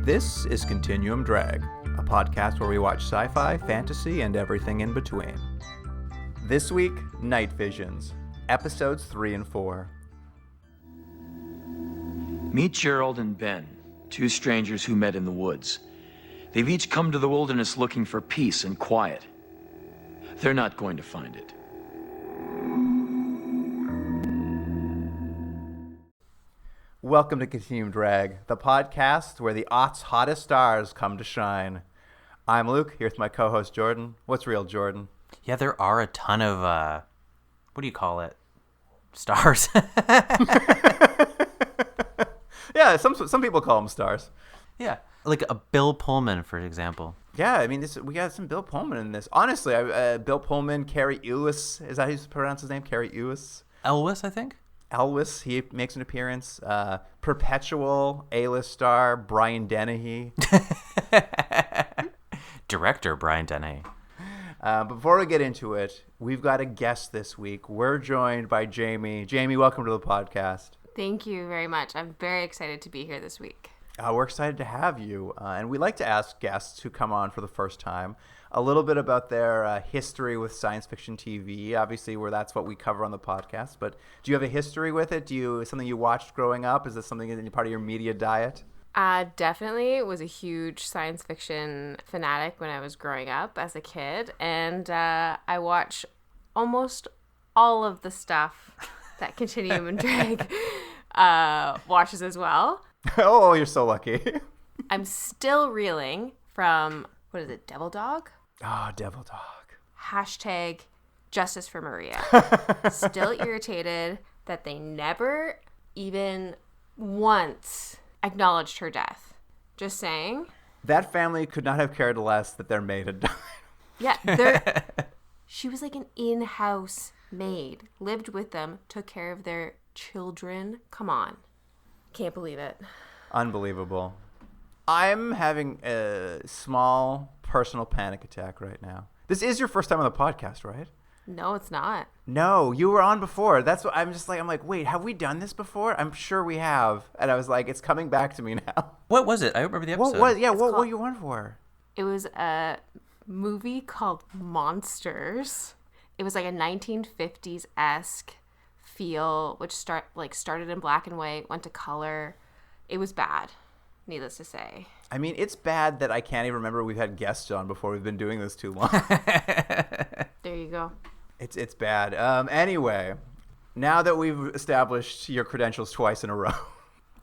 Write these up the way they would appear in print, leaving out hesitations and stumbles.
This is Continuum Drag, a podcast where we watch sci-fi, fantasy, and everything in between. This week, Night Visions, episodes 3 and 4. Meet Gerald and Ben, two strangers who met in the woods. They've each come to the wilderness looking for peace and quiet. They're not going to find it. Welcome to Continuum Drag, the podcast where the aughts' hottest stars come to shine. I'm Luke, here with my co-host Jordan. What's real, Jordan? Yeah, there are a ton of, what do you call it? Stars. Yeah, some people call them stars. Yeah, like a Bill Pullman, for example. Yeah, I mean, we got some Bill Pullman in this. Honestly, Bill Pullman, Carrie Elwes, is that how you pronounce his name? Carrie Elwes? Elwes, I think. Elwes, he makes an appearance. Perpetual A-list star Brian Dennehy. Director Brian Dennehy. Before we get into it, we've got a guest this week. We're joined by Jamie. Jamie, welcome to the podcast. Thank you very much. I'm very excited to be here this week. We're excited to have you. And we like to ask guests who come on for the first time a little bit about their history with science fiction TV. Obviously, that's what we cover on the podcast. But do you have a history with it? Something you watched growing up? Is this something that's part of your media diet? Definitely was a huge science fiction fanatic when I was growing up as a kid. And I watch almost all of the stuff that Continuum and Drag watches as well. Oh, you're so lucky. I'm still reeling from, what is it, Devil Dog? Oh, Devil Dog. Hashtag Justice for Maria. Still irritated that they never even once acknowledged her death. Just saying. That family could not have cared less that their maid had died. Yeah, she was like an in-house maid, lived with them, took care of their children. Come on. Can't believe it. Unbelievable. I'm having a small personal panic attack right now. This is your first time on the podcast, right? No, it's not. No, you were on before. That's what I'm like, wait, have we done this before? I'm sure we have. And I was like, it's coming back to me now. What was it? I remember the episode. What were you on for? It was a movie called Monsters. It was like a 1950s-esque feel, which started in black and white, went to color. It was bad, needless to say. I mean, it's bad that I can't even remember we've had guests on before. We've been doing this too long. There you go. It's bad. Anyway, now that we've established your credentials twice in a row,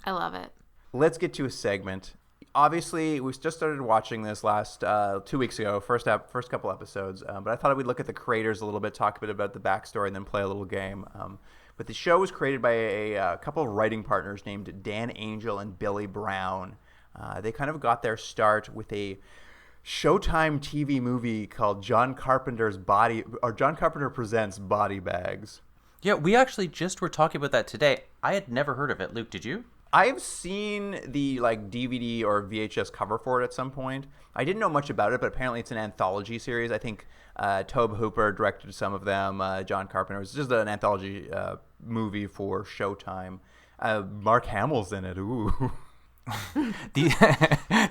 I love it. let's get to a segment. Obviously, we just started watching this last 2 weeks ago, first couple episodes. But I thought we'd look at the creators a little bit, talk a bit about the backstory, and then play a little game. But the show was created by a couple of writing partners named Dan Angel and Billy Brown. They kind of got their start with a Showtime TV movie called John Carpenter Presents Body Bags. Yeah, we actually just were talking about that today. I had never heard of it. Luke, did you? I've seen the DVD or VHS cover for it at some point. I didn't know much about it, but apparently it's an anthology series. I think Tobe Hooper directed some of them. John Carpenter. It's just an anthology movie for Showtime. Mark Hamill's in it. Ooh.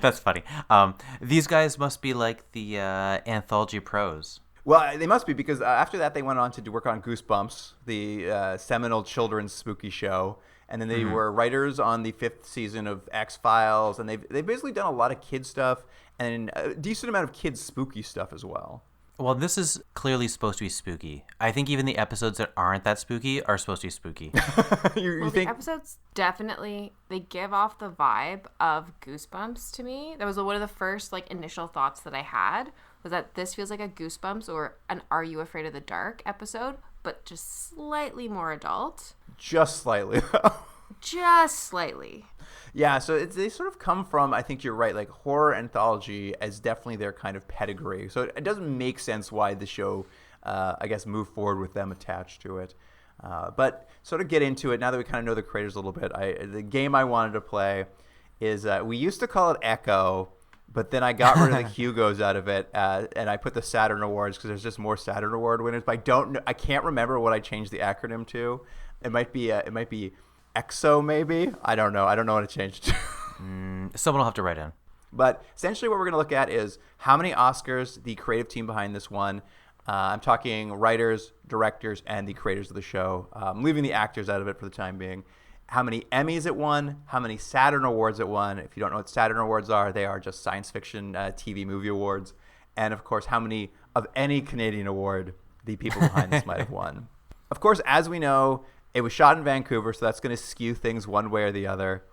That's funny. These guys must be like the anthology pros. Well, they must be, because after that they went on to work on Goosebumps, the seminal children's spooky show. And then they were writers on the 5th season of X-Files, and they've basically done a lot of kid stuff and a decent amount of kids spooky stuff as well. Well, this is clearly supposed to be spooky. I think even the episodes that aren't that spooky are supposed to be spooky. you think the episodes definitely, they give off the vibe of Goosebumps to me. That was one of the first initial thoughts that I had, was that this feels like a Goosebumps or an Are You Afraid of the Dark episode, but just slightly more adult. Just slightly, though. Just slightly. Yeah, so they sort of come from, I think you're right, horror anthology as definitely their kind of pedigree. So it doesn't make sense why the show, I guess, moved forward with them attached to it. But sort of get into it, now that we kind of know the creators a little bit, the game I wanted to play is, we used to call it Echo, but then I got rid of the Hugos out of it, and I put the Saturn Awards because there's just more Saturn Award winners. But I can't remember what I changed the acronym to. It might be EXO, maybe. I don't know. I don't know what to change it to. Someone will have to write in. But essentially what we're going to look at is how many Oscars the creative team behind this won. I'm talking writers, directors, and the creators of the show. I'm leaving the actors out of it for the time being. How many Emmys it won, how many Saturn Awards it won. If you don't know what Saturn Awards are, they are just science fiction TV movie awards. And, of course, how many of any Canadian award the people behind this might have won. Of course, as we know, it was shot in Vancouver, so that's going to skew things one way or the other.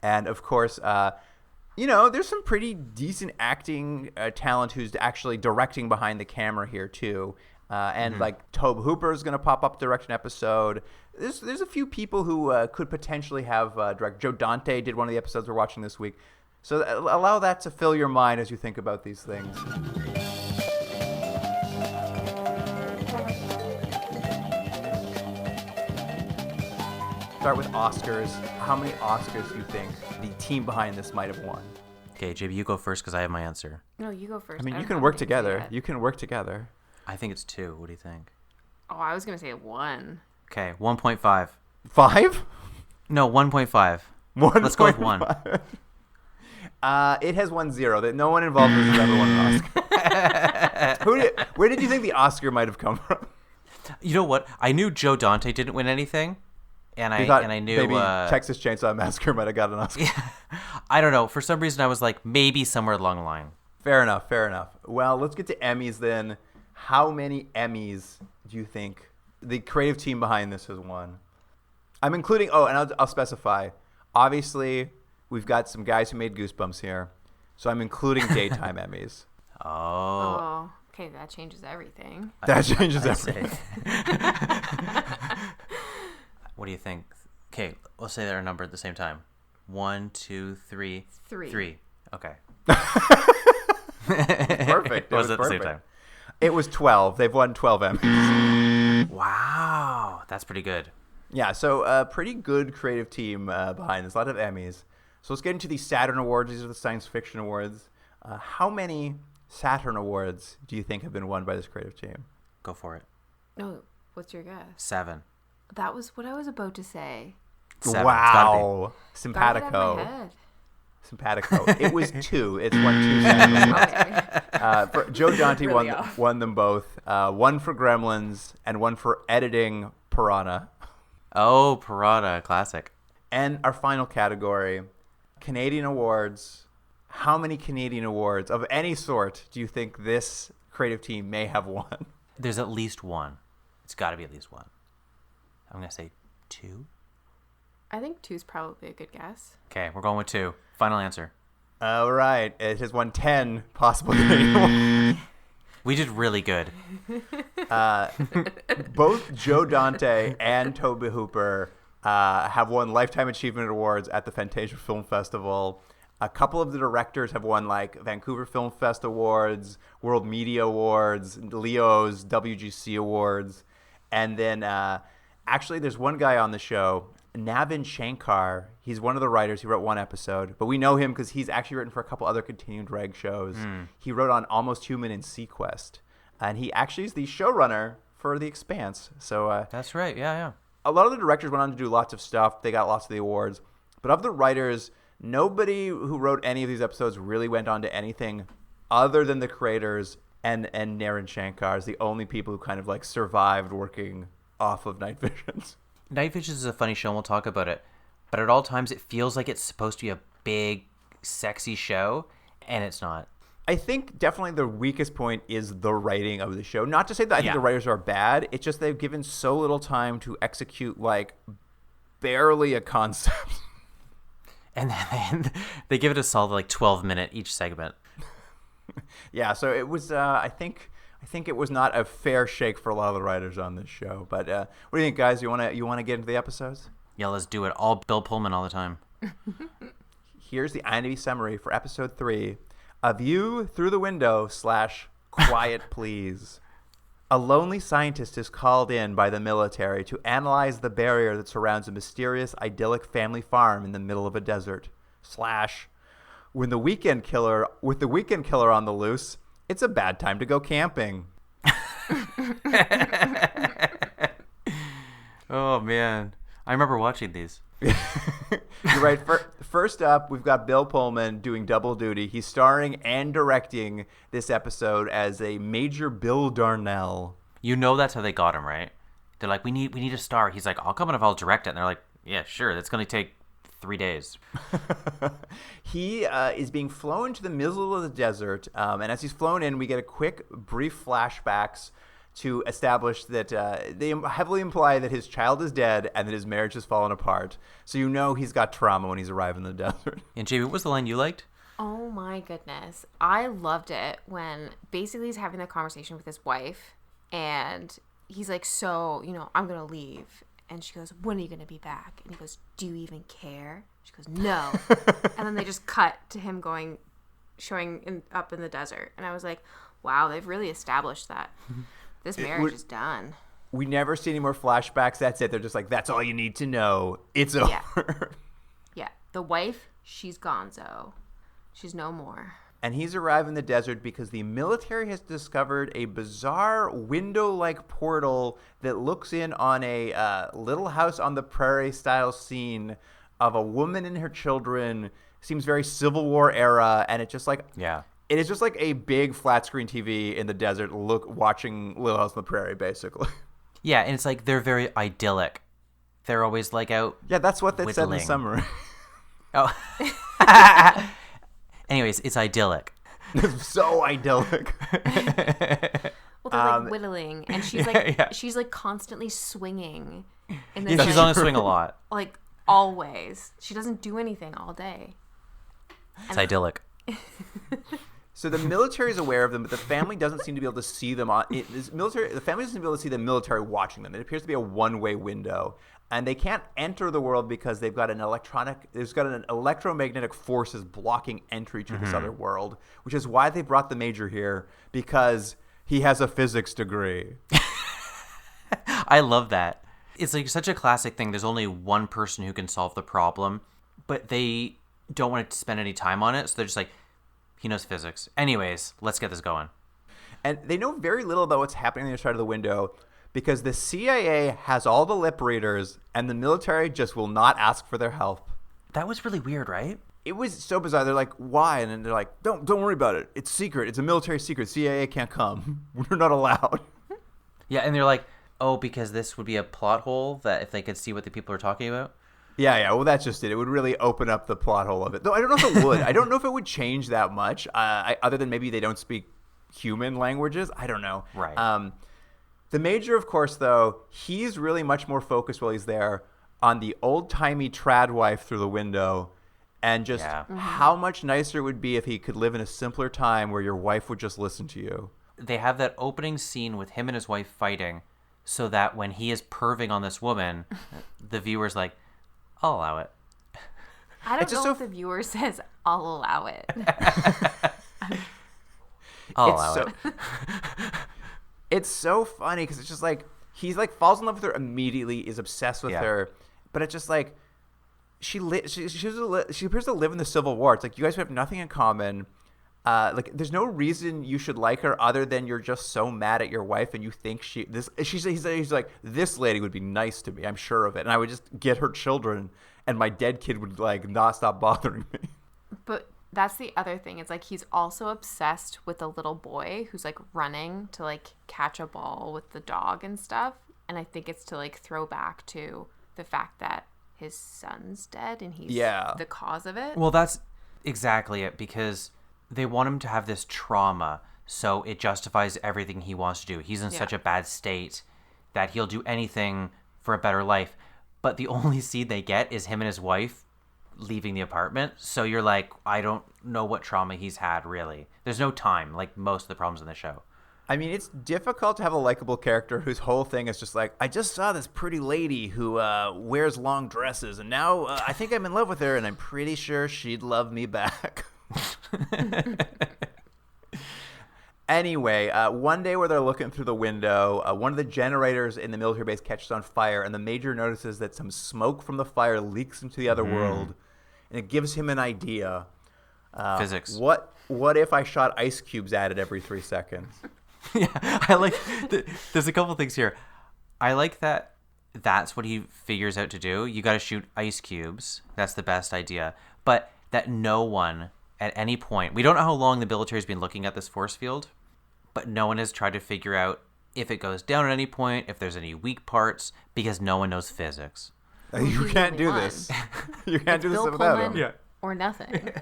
And, of course, there's some pretty decent acting talent who's actually directing behind the camera here, too. Like Tobe Hooper is going to pop up direct an episode. There's a few people who could potentially have direct. Joe Dante did one of the episodes we're watching this week. So allow that to fill your mind as you think about these things. Start with Oscars. How many Oscars do you think the team behind this might have won? Okay, JB, you go first because I have my answer. No, you go first. I mean, you can work together. You can work together. I think it's 2. What do you think? Oh, I was going to say 1. Okay, 1.5. 5? No, 1.5. Let's go with 1. It has won 0. That no one involved has ever won an Oscar. Where did you think the Oscar might have come from? You know what? I knew Joe Dante didn't win anything, and I knew maybe Texas Chainsaw Massacre might have got an Oscar. I don't know. For some reason, I was like maybe somewhere along the line. Fair enough. Well, let's get to Emmys then. How many Emmys do you think the creative team behind this has won? I'm including. Oh, and I'll specify. Obviously, we've got some guys who made Goosebumps here, so I'm including daytime Emmys. Oh, okay, that changes everything. That changes everything. What do you think? Okay, let's say they're numbered at the same time. 1, 2, 3. 3. Okay. Perfect. It was at perfect. the same time. It was 12. They've won 12 Emmys. Wow, that's pretty good. Yeah, so a pretty good creative team behind this. A lot of Emmys. So let's get into the Saturn Awards. These are the science fiction awards. How many Saturn Awards do you think have been won by this creative team? Go for it. No, what's your guess? 7. That was what I was about to say. 7. Wow. Got it out of my Simpatico. head. Simpatico. It was 2. It's won 2 Saturn Awards. Okay. Joe Dante Really off. won them both. One for Gremlins and one for editing Piranha. Oh, Piranha, classic. And our final category, Canadian awards. How many Canadian awards of any sort do you think this creative team may have won? There's at least 1. It's got to be at least 1. I'm going to say 2. I think 2 is probably a good guess. Okay, we're going with 2. Final answer. All right. It has won 10 possible Canadian awards. We did really good. Both Joe Dante and Tobe Hooper have won Lifetime Achievement Awards at the Fantasia Film Festival. A couple of the directors have won like Vancouver Film Fest Awards, World Media Awards, Leo's, WGC Awards. And then actually there's one guy on the show, Navin Shankar. He's one of the writers. He wrote 1 episode, but we know him because he's actually written for a couple other continuing drag shows. He wrote on Almost Human and Sequest, and he actually is the showrunner for The Expanse. So That's right. Yeah. a lot of the directors went on to do lots of stuff. They got lots of the awards, but of the writers, nobody who wrote any of these episodes really went on to anything other than the creators and Naren Shankar is the only people who kind of like survived working off of Night Visions. Night Visions is a funny show, and we'll talk about it. But at all times, it feels like it's supposed to be a big, sexy show, and it's not. I think definitely the weakest point is the writing of the show. Not to say that I think the writers are bad. It's just they've given so little time to execute like barely a concept. And then they give it a solid like 12-minute each segment. Yeah, so it was. I think it was not a fair shake for a lot of the writers on this show. But what do you think, guys? You wanna get into the episodes? Yeah, let's do it. All Bill Pullman all the time. Here's the IMDb summary for episode 3: A View Through the Window / Quiet Please. A lonely scientist is called in by the military to analyze the barrier that surrounds a mysterious, idyllic family farm in the middle of a desert. / With the weekend killer on the loose, it's a bad time to go camping. Oh, man. I remember watching these. You're right. First up, we've got Bill Pullman doing double duty. He's starring and directing this episode as a Major Bill Darnell. You know that's how they got him, right? They're like, we need a star. He's like, I'll come and if I'll direct it. And they're like, yeah, sure. That's going to take 3 days. He is being flown to the middle of the desert, and as he's flown in, we get a quick, brief flashbacks to establish that they heavily imply that his child is dead and that his marriage has fallen apart. So you know he's got trauma when he's arrived in the desert. And Jamie, what was the line you liked? Oh my goodness. I loved it when basically he's having that conversation with his wife and he's like, so, I'm going to leave. And she goes, when are you going to be back? And he goes, do you even care? She goes, no. And then they just cut to him showing up in the desert. And I was like, wow, they've really established that. This marriage is done. We never see any more flashbacks. That's it. They're just like, that's all you need to know. It's over. Yeah. The wife, she's gonzo. She's no more. And he's arrived in the desert because the military has discovered a bizarre window-like portal that looks in on a Little House on the Prairie style scene of a woman and her children. Seems very Civil War era, and it's just like it is just like a big flat screen TV in the desert. Watching Little House on the Prairie, basically. Yeah, and it's like they're very idyllic. They're always like out. Yeah, that's what they said in the whittling. summary. Oh. Anyways, it's idyllic. It's so idyllic. Well, they're like whittling, and she's like she's like constantly swinging. In this, She's on a swing a lot. Like always, she doesn't do anything all day. It's idyllic. So the military is aware of them, but the family doesn't seem to be able to see them. The family doesn't seem to be able to see the military watching them. It appears to be a one-way window, and they can't enter the world because they've got an electromagnetic forces blocking entry to this other world, which is why they brought the Major here, because he has a physics degree. I love that. It's like such a classic thing. There's only one person who can solve the problem, but they don't want to spend any time on it, so they're just like, he knows physics. Anyways, let's get this going. And they know very little about what's happening on the other side of the window because the CIA has all the lip readers and the military just will not ask for their help. That was really weird, right? It was so bizarre. They're like, why? And then they're like, don't worry about it. It's secret. It's a military secret. CIA can't come. We're not allowed. Yeah, and they're like, oh, because this would be a plot hole that if they could see what the people are talking about? Yeah. Well, that's just it. It would really open up the plot hole of it. Though I don't know if it would. I don't know if it would change that much, other than maybe they don't speak human languages. I don't know. Right. The Major, of course, though, he's really much more focused while he's there on the old-timey trad wife through the window and just how much nicer it would be if he could live in a simpler time where your wife would just listen to you. They have that opening scene with him and his wife fighting so that when he is perving on this woman, the viewer's like, I'll allow it. I don't know if the viewer says, I'll allow it. I'll allow it. It's so funny because it's just like he's like falls in love with her immediately, is obsessed with her, but it's just like she appears to live in the Civil War. It's like you guys have nothing in common. Like there's no reason you should like her other than you're just so mad at your wife and you think he's like, this lady would be nice to me, I'm sure of it, and I would just get her children and my dead kid would like not stop bothering me. But that's the other thing. It's like he's also obsessed with the little boy who's like running to like catch a ball with the dog and stuff. And I think it's to like throw back to the fact that his son's dead and he's the cause of it. Well, that's exactly it, because they want him to have this trauma, so it justifies everything he wants to do. He's in such a bad state that he'll do anything for a better life. But the only scene they get is him and his wife leaving the apartment. So you're like, I don't know what trauma he's had, really. There's no time, like most of the problems in the show. I mean, it's difficult to have a likable character whose whole thing is just like, I just saw this pretty lady who wears long dresses, and now I think I'm in love with her, and I'm pretty sure she'd love me back. Anyway, one day where they're looking through the window, one of the generators in the military base catches on fire, and the Major notices that some smoke from the fire leaks into the other world, and it gives him an idea. Physics. What if I shot ice cubes at it every 3 seconds? Yeah, I like. There's a couple things here. I like that that's what he figures out to do. You got to shoot ice cubes. That's the best idea. But that no one at any point, we don't know how long the military's been looking at this force field, but no one has tried to figure out if it goes down at any point, if there's any weak parts, because no one knows physics. You can't do this. You can't do this Bill without Pullman him. or nothing.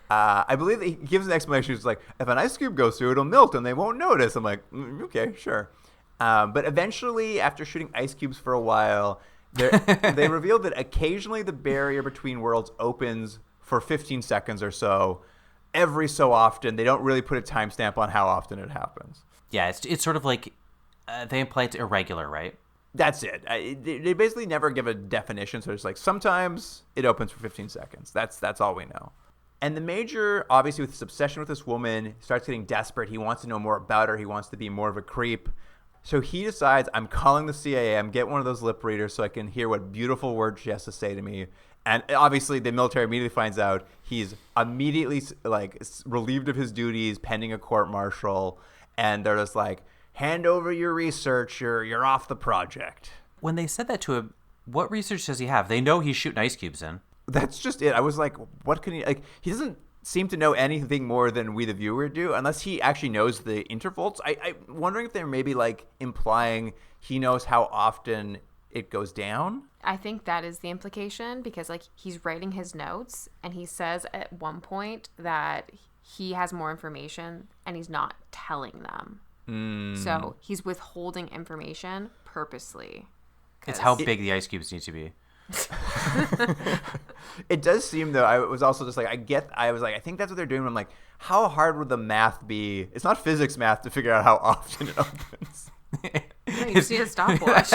I believe that he gives an explanation. It's like, if an ice cube goes through, it'll melt and they won't notice. I'm like, okay, sure. But eventually, after shooting ice cubes for a while, they revealed that occasionally the barrier between worlds opens for 15 seconds or so. Every so often, they don't really put a timestamp on how often it happens. Yeah, it's sort of like they imply it's irregular, right? That's it. They basically never give a definition. So it's like sometimes it opens for 15 seconds. That's all we know. And the Major, obviously with his obsession with this woman, starts getting desperate. He wants to know more about her. He wants to be more of a creep. So he decides, I'm calling the CIA. I'm getting one of those lip readers so I can hear what beautiful words she has to say to me. And obviously the military immediately finds out. He's immediately relieved of his duties pending a court-martial. And they're just like, hand over your research. You're off the project. When they said that to him, what research does he have? They know he's shooting ice cubes in. That's just it. I was like, what can he, like, he doesn't seem to know anything more than we, the viewer, do, unless he actually knows the intervals. I'm wondering if they're maybe, like, implying he knows how often it goes down. I think that is the implication because, like, he's writing his notes and he says at one point that he has more information and he's not telling them. So he's withholding information purposely. It's how big the ice cubes need to be. It does seem, though, I was also just like, I think that's what they're doing. I'm like, how hard would the math be? It's not physics math to figure out how often it opens. Yeah, you see a stopwatch.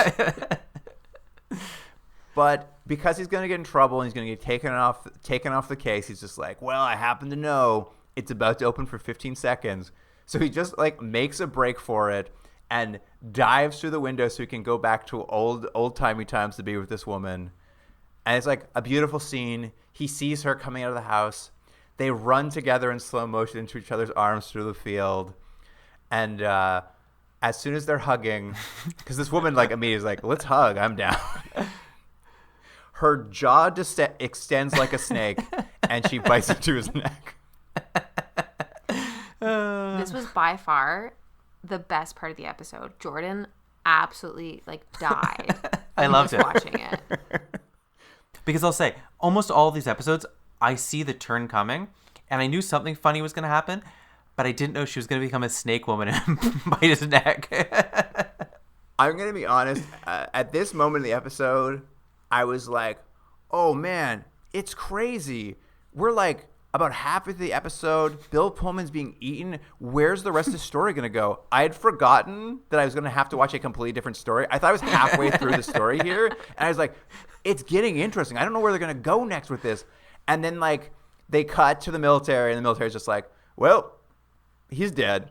But because he's going to get in trouble and he's going to get taken off the case, he's just like, well, I happen to know it's about to open for 15 seconds. So he just like makes a break for it and dives through the window so he can go back to old-timey times to be with this woman. And it's like a beautiful scene. He sees her coming out of the house. They run together in slow motion into each other's arms through the field. And as soon as they're hugging, because this woman like immediately is like, let's hug, I'm down. Her jaw extends like a snake, and she bites into his neck. This was by far the best part of the episode. Jordan absolutely like died. I loved it. Watching it. Because I'll say, almost all of these episodes, I see the turn coming, and I knew something funny was going to happen, but I didn't know she was going to become a snake woman and bite his neck. I'm going to be honest. At this moment in the episode, I was like, oh, man, it's crazy. We're like about half of the episode. Bill Pullman's being eaten. Where's the rest of the story going to go? I had forgotten that I was going to have to watch a completely different story. I thought I was halfway through the story here, and I was like, it's getting interesting. I don't know where they're going to go next with this. And then, like, they cut to the military, and the military's just like, well, he's dead.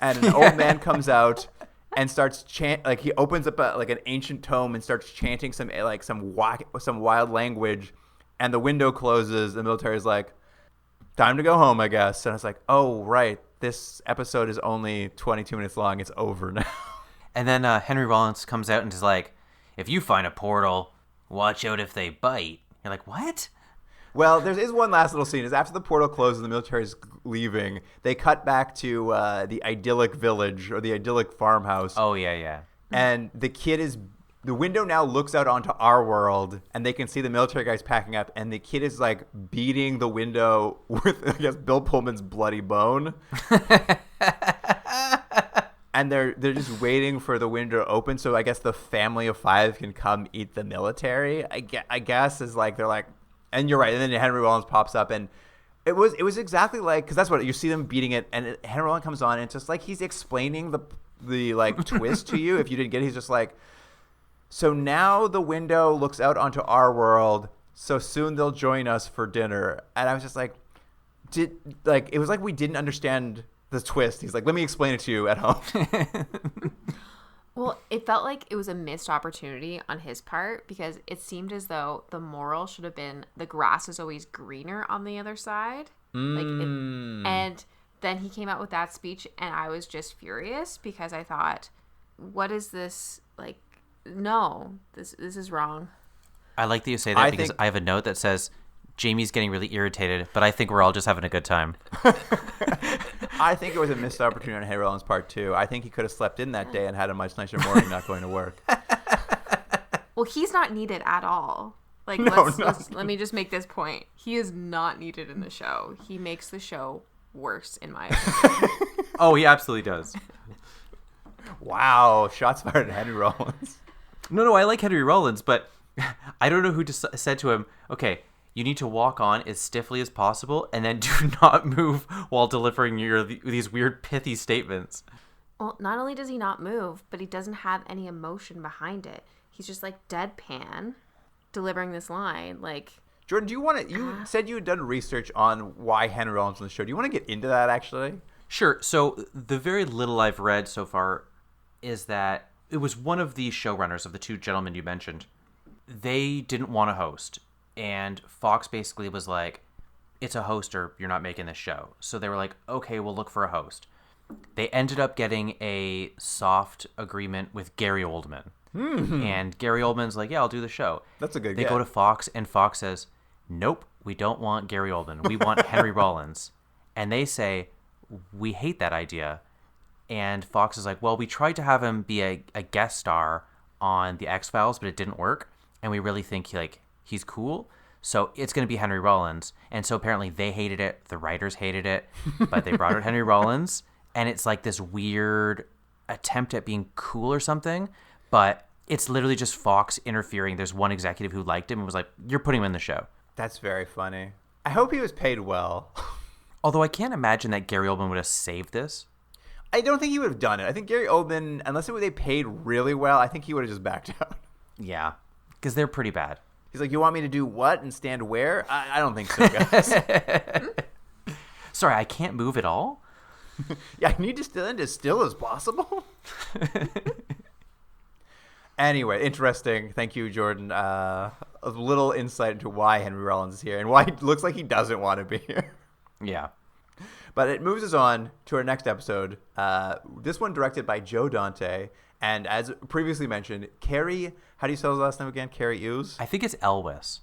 And an old man comes out and starts like he opens up like an ancient tome and starts chanting some wild language, and the window closes. The military's like, time to go home, I guess. And I was like, oh, right. This episode is only 22 minutes long. It's over now. And then Henry Rollins comes out and is like, if you find a portal, watch out if they bite. You're like, what? Well, there is one last little scene. Is after the portal closes and the military's leaving, they cut back to the idyllic village or the idyllic farmhouse. Oh, yeah. And the window now looks out onto our world, and they can see the military guys packing up, and the kid is like beating the window with, I guess, Bill Pullman's bloody bone. And they're just waiting for the window to open, so I guess the family of 5 can come eat the military. I guess is like they're like, and you're right. And then Henry Rollins pops up, and it was exactly like, because that's what you see them beating it, and Henry Rollins comes on, and it's just like he's explaining the like twist to you. If you didn't get it, he's just like, so now the window looks out onto our world, so soon they'll join us for dinner. And I was just like, it was like we didn't understand the twist. He's like, let me explain it to you at home. Well, it felt like it was a missed opportunity on his part because it seemed as though the moral should have been the grass is always greener on the other side. And then he came out with that speech, and I was just furious because I thought what is this? Like, no, this is wrong. I like that you say that because I have a note that says Jamie's getting really irritated, but I think we're all just having a good time. I think it was a missed opportunity on Henry Rollins' part too. I think he could have slept in that day and had a much nicer morning not going to work. Well, he's not needed at all. Like, let me just make this point. He is not needed in the show. He makes the show worse, in my opinion. Oh, he absolutely does. Wow, shots fired at Henry Rollins. No, I like Henry Rollins, but I don't know who just said to him, okay, you need to walk on as stiffly as possible and then do not move while delivering these weird pithy statements. Well, not only does he not move, but he doesn't have any emotion behind it. He's just like deadpan delivering this line. Like, Jordan, do you want to? You said you had done research on why Henry Rollins on the show. Do you want to get into that actually? Sure. So the very little I've read so far is that it was one of the showrunners of the two gentlemen you mentioned. They didn't want to host, and Fox basically was like, "It's a host, or you're not making this show." So they were like, "Okay, we'll look for a host." They ended up getting a soft agreement with Gary Oldman. And Gary Oldman's like, yeah, I'll do the show. That's a good They get. go to Fox, and Fox says, nope, we don't want Gary Oldman. We want Henry Rollins. And they say, we hate that idea. And Fox is like, well, we tried to have him be a guest star on The X-Files, but it didn't work. And we really think he's cool. So it's going to be Henry Rollins. And so apparently they hated it. The writers hated it. But they brought out Henry Rollins. And it's like this weird attempt at being cool or something. But it's literally just Fox interfering. There's one executive who liked him and was like, you're putting him in the show. That's very funny. I hope he was paid well. Although I can't imagine that Gary Oldman would have saved this. I don't think he would have done it. I think Gary Oldman, unless they paid really well, I think he would have just backed out. Yeah, because they're pretty bad. He's like, you want me to do what and stand where? I don't think so, guys. Sorry, I can't move at all? Yeah, I need to stand as still as possible. Anyway, interesting. Thank you, Jordan. A little insight into why Henry Rollins is here and why it looks like he doesn't want to be here. Yeah. But it moves us on to our next episode. This one directed by Joe Dante. And as previously mentioned, Carrie, how do you spell his last name again? Carrie Elwes? I think it's Elwes.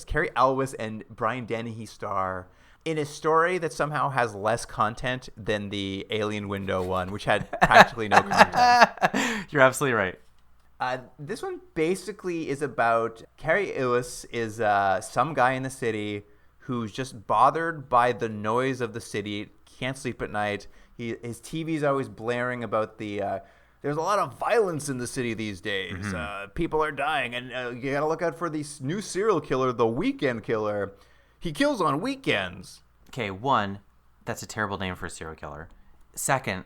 Carrie Elwes and Brian Dennehy star in a story that somehow has less content than the Alien Window one, which had practically no content. You're absolutely right. This one basically is about Carrie Elwes is some guy in the city who's just bothered by the noise of the city, can't sleep at night. His TV's always blaring about there's a lot of violence in the city these days. Mm-hmm. People are dying, and you gotta look out for this new serial killer, the Weekend Killer. He kills on weekends. Okay, one, that's a terrible name for a serial killer. Second,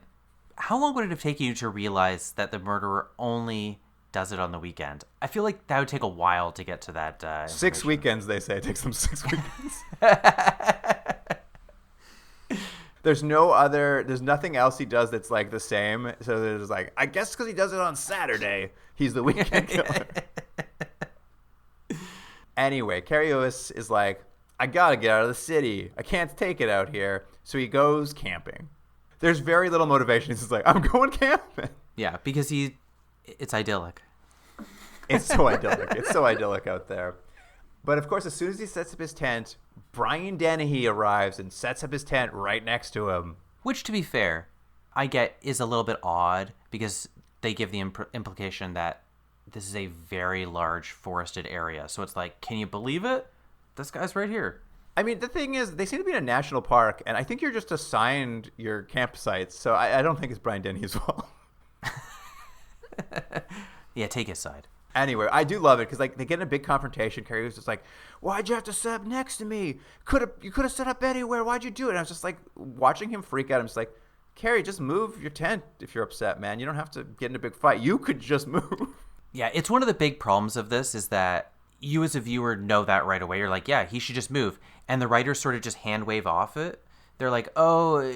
how long would it have taken you to realize that the murderer only does it on the weekend? I feel like that would take a while to get to that. 6 weekends, they say. It takes them 6 weekends. There's nothing else he does that's like the same. So there's like, I guess because he does it on Saturday, he's the Weekend Killer. Anyway, Carrie Elwes is like, I gotta get out of the city. I can't take it out here. So he goes camping. There's very little motivation. He's just like, I'm going camping. Yeah, because it's idyllic. It's so idyllic. It's so idyllic out there. But of course, as soon as he sets up his tent, Brian Dennehy arrives and sets up his tent right next to him. Which, to be fair, I get is a little bit odd because they give the implication that this is a very large forested area. So it's like, can you believe it? This guy's right here. I mean, the thing is, they seem to be in a national park, and I think you're just assigned your campsites. So I don't think it's Brian Dennehy's fault. Yeah, take his side. Anyway, I do love it because like they get in a big confrontation. Carrie was just like, "Why'd you have to set up next to me? You could have set up anywhere. Why'd you do it?" And I was just like watching him freak out. I'm just like, Carrie, just move your tent if you're upset, man. You don't have to get in a big fight. You could just move. Yeah, it's one of the big problems of this is that you as a viewer know that right away. You're like, yeah, he should just move. And the writers sort of just hand wave off it. They're like, oh,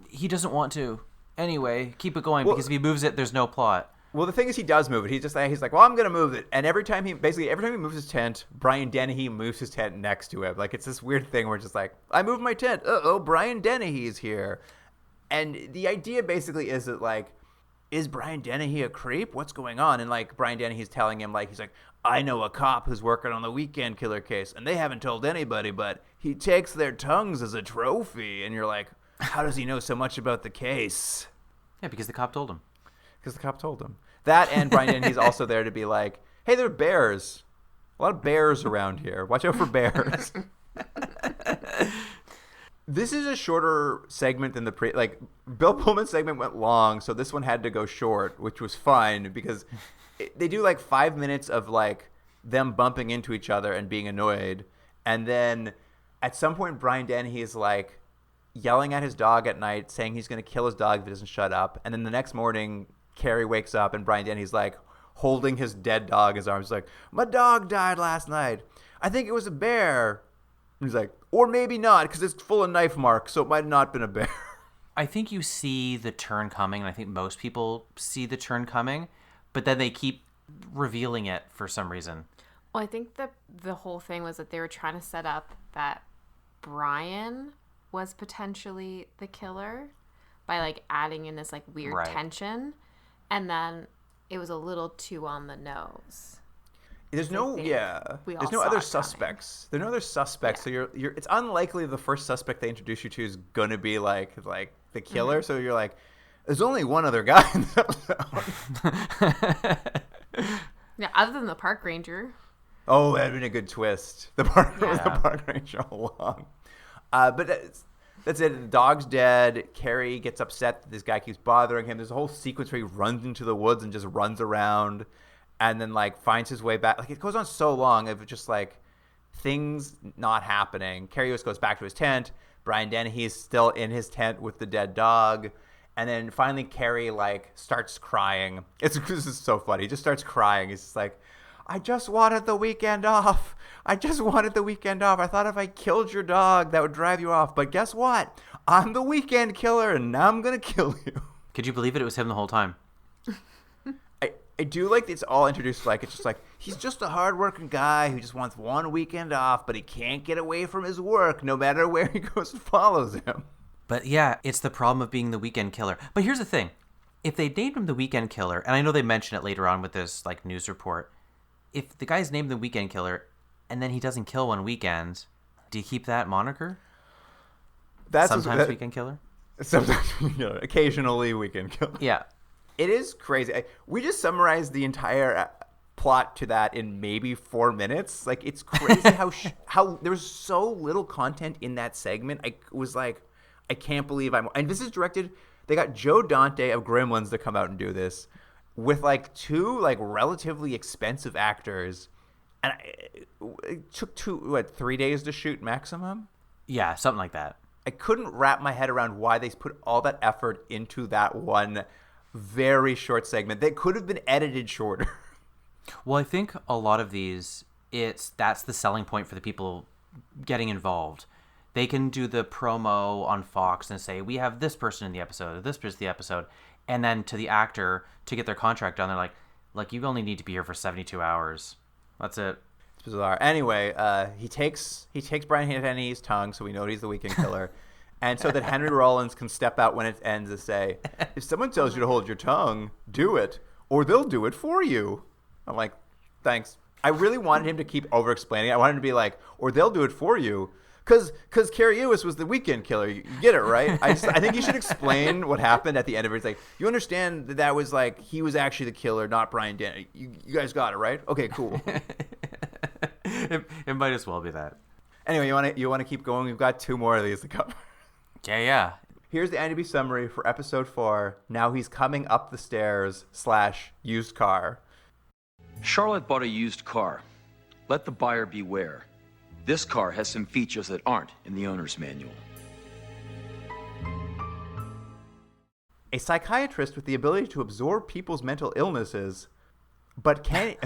he doesn't want to. Anyway, keep it going because if he moves it, there's no plot. Well, the thing is, he does move it. He's like, well, I'm gonna move it. And every time he moves his tent, Brian Dennehy moves his tent next to him. Like it's this weird thing where it's just like, I moved my tent. Brian Dennehy's here. And the idea basically is that like, is Brian Dennehy a creep? What's going on? And like Brian Dennehy's telling him, like, he's like, I know a cop who's working on the weekend killer case, and they haven't told anybody, but he takes their tongues as a trophy. And you're like, how does he know so much about the case? Yeah, because the cop told him. Because the cop told him. That, and Brian Dennehy's also there to be like, hey, there are bears. A lot of bears around here. Watch out for bears. This is a shorter segment than the like Bill Pullman's segment went long, so this one had to go short, which was fine because they do like 5 minutes of like them bumping into each other and being annoyed, and then at some point Brian Dennehy is like yelling at his dog at night, saying he's going to kill his dog if he doesn't shut up, and then the next morning Carrie wakes up and Brian Dennehy's like holding his dead dog in his arms, like, my dog died last night. I think it was a bear. And he's like, or maybe not, because it's full of knife marks, so it might have not been a bear. I think you see the turn coming, and I think most people see the turn coming, but then they keep revealing it for some reason. Well, I think the whole thing was that they were trying to set up that Brian was potentially the killer by like adding in this like weird tension, and then it was a little too on the nose. There's no There's no other suspects. There are no other suspects. Yeah. So you're it's unlikely the first suspect they introduce you to is gonna be like the killer. So you're like, there's only one other guy in the episode. Yeah, other than the park ranger. Oh, that'd been a good twist. The park was the park ranger all along. But that's it. The dog's dead. Carrie gets upset that this guy keeps bothering him. There's a whole sequence where he runs into the woods and just runs around. And then, like, finds his way back. Like, it goes on so long of just, like, things not happening. Carrie Lewis goes back to his tent. Brian Dennehy is still in his tent with the dead dog. And then finally Carrie, like, starts crying. This is so funny. He just starts crying. He's just like, I just wanted the weekend off. I just wanted the weekend off. I thought if I killed your dog, that would drive you off. But guess what? I'm the weekend killer, and now I'm going to kill you. Could you believe it was him the whole time? I do like it's all introduced like it's just like he's just a hardworking guy who just wants one weekend off, but he can't get away from his work no matter where he goes and follows him. But yeah, it's the problem of being the weekend killer. But here's the thing. If they named him the weekend killer, and I know they mention it later on with this like news report, if the guy's named the weekend killer and then he doesn't kill one weekend, do you keep that moniker? That's sometimes weekend killer? Sometimes, occasionally weekend killer. Yeah. It is crazy. We just summarized the entire plot to that in maybe 4 minutes. Like, it's crazy how there's so little content in that segment. I was like, I can't believe and this is directed. They got Joe Dante of Gremlins to come out and do this with like 2 like relatively expensive actors, and it took 3 days to shoot maximum. Yeah, something like that. I couldn't wrap my head around why they put all that effort into that one very short segment. They could have been edited shorter. Well, I think a lot of these, that's the selling point for the people getting involved. They can do the promo on Fox and say, we have this person in the episode, this person in the episode, and then to the actor to get their contract done, they're like, you only need to be here for 72 hours. That's it. It's bizarre. Anyway, he takes Brian Dennehy's tongue, so we know he's the weekend killer. And so that Henry Rollins can step out when it ends and say, if someone tells you to hold your tongue, do it, or they'll do it for you. I'm like, thanks. I really wanted him to keep over-explaining. I wanted him to be like, or they'll do it for you. Because Carrie Lewis was the weekend killer. You get it, right? I think you should explain what happened at the end of it. It's like, you understand that was like, he was actually the killer, not Brian Dennehy. You guys got it, right? Okay, cool. It might as well be that. Anyway, you want to keep going? We've got 2 more of these to cover. Yeah. Here's the IMDb summary for episode 4. Now he's coming up the stairs / used car. Charlotte bought a used car. Let the buyer beware. This car has some features that aren't in the owner's manual. A psychiatrist with the ability to absorb people's mental illnesses, but can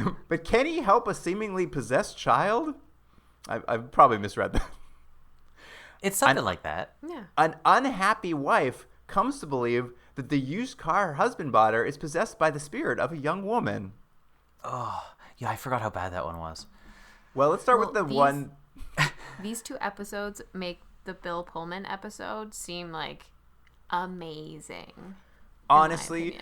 he help a seemingly possessed child? I've probably misread that. It's something like that. Yeah. An unhappy wife comes to believe that the used car her husband bought her is possessed by the spirit of a young woman. Oh, yeah, I forgot how bad that one was. Well, let's start with the one. These 2 episodes make the Bill Pullman episode seem like amazing. Honestly,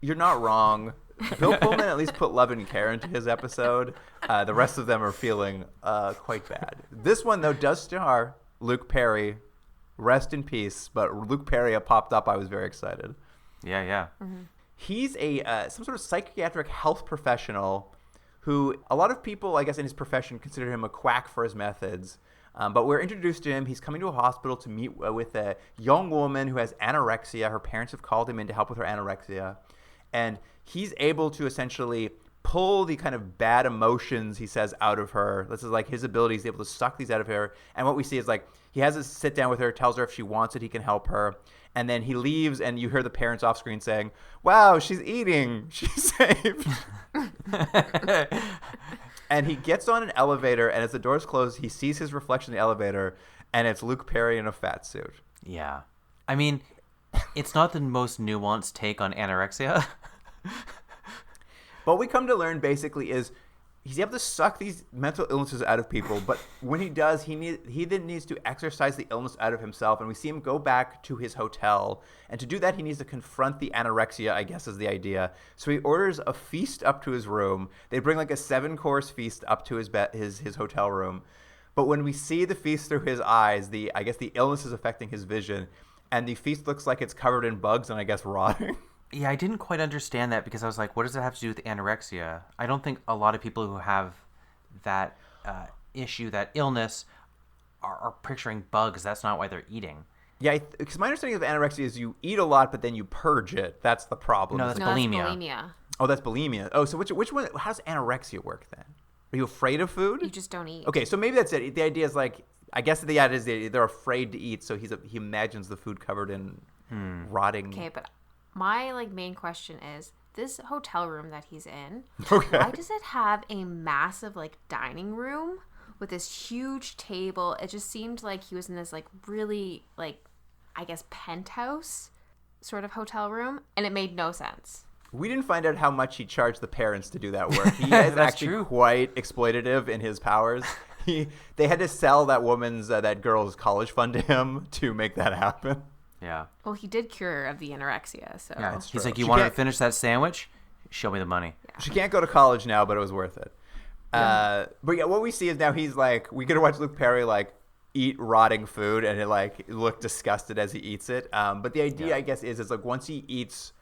You're not wrong. Bill Pullman at least put love and care into his episode. The rest of them are feeling quite bad. This one, though, does star Luke Perry. Rest in peace. But Luke Perry popped up. I was very excited. Yeah. Mm-hmm. He's some sort of psychiatric health professional who a lot of people, I guess, in his profession consider him a quack for his methods. But we're introduced to him. He's coming to a hospital to meet with a young woman who has anorexia. Her parents have called him in to help with her anorexia. And he's able to essentially pull the kind of bad emotions, he says, out of her. This is like his ability. He's able to suck these out of her. And what we see is like he has to sit down with her, tells her if she wants it, he can help her. And then he leaves, and you hear the parents off screen saying, "Wow, she's eating. She's saved." And he gets on an elevator, and as the doors close, he sees his reflection in the elevator, and it's Luke Perry in a fat suit. Yeah. I mean, it's not the most nuanced take on anorexia. But what we come to learn basically is he's able to suck these mental illnesses out of people, but when he does, he then needs to exercise the illness out of himself, and we see him go back to his hotel, and to do that, he needs to confront the anorexia, I guess is the idea. So he orders a feast up to his room. They bring like a 7-course feast up to his hotel room, but when we see the feast through his eyes, I guess the illness is affecting his vision, and the feast looks like it's covered in bugs and I guess rotting. Yeah, I didn't quite understand that because I was like, what does it have to do with anorexia? I don't think a lot of people who have that issue, that illness, are picturing bugs. That's not why they're eating. Yeah, because my understanding of anorexia is you eat a lot, but then you purge it. That's the problem. No, that's bulimia. bulimia. Oh, that's bulimia. Oh, so which one? How does anorexia work then? Are you afraid of food? You just don't eat. Okay, so maybe that's it. The idea is like, I guess the idea is they're afraid to eat, so he imagines the food covered in rotting. Okay, but my main question is this hotel room that he's in. Okay. Why does it have a massive dining room with this huge table? It just seemed like he was in this really I guess penthouse sort of hotel room, and it made no sense. We didn't find out how much he charged the parents to do that work. He is actually quite exploitative in his powers. They had to sell that girl's college fund to him to make that happen. Yeah. Well, he did cure her of the anorexia, so Yeah. That's He's true. like, you She want to can't- finish that sandwich? Show me the money. She can't go to college now, but it was worth it. But yeah, what we see is now he's we get to watch Luke Perry eat rotting food, and it look disgusted as he eats it. But the idea, I guess, is once he eats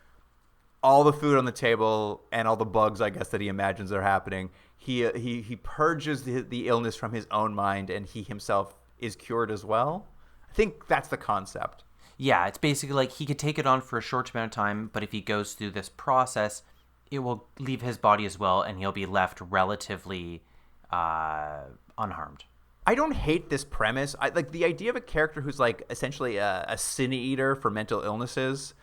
all the food on the table and all the bugs, I guess, that he imagines are happening, he purges the illness from his own mind, and he himself is cured as well. I think that's the concept. Yeah, it's basically he could take it on for a short amount of time, but if he goes through this process, it will leave his body as well, and he'll be left relatively unharmed. I don't hate this premise. I like the idea of a character who's essentially a sin eater for mental illnesses.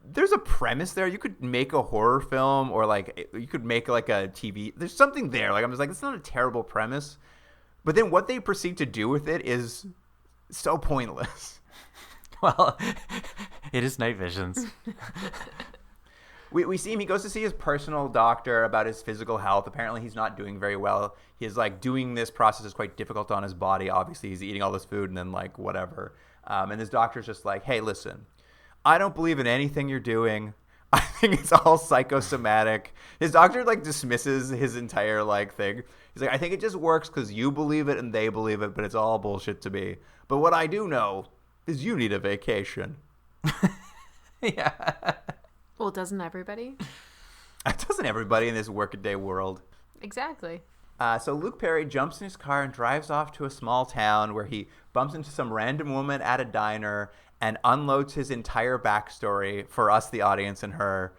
There's a premise there. You could make a horror film, or you could make a TV. There's something there. I'm just it's not a terrible premise. But then what they proceed to do with it is so pointless. Well, it is night visions. We see him. He goes to see his personal doctor about his physical health. Apparently, he's not doing very well. He's doing this process is quite difficult on his body. Obviously, he's eating all this food and then whatever. And his doctor's just hey, listen, I don't believe in anything you're doing. I think it's all psychosomatic. His doctor dismisses his entire thing. He's I think it just works because you believe it and they believe it, but it's all bullshit to me. But what I do know is you need a vacation. Yeah. Well, doesn't everybody? Doesn't everybody in this workaday world? Exactly. So Luke Perry jumps in his car and drives off to a small town where he bumps into some random woman at a diner and unloads his entire backstory for us, the audience, and her.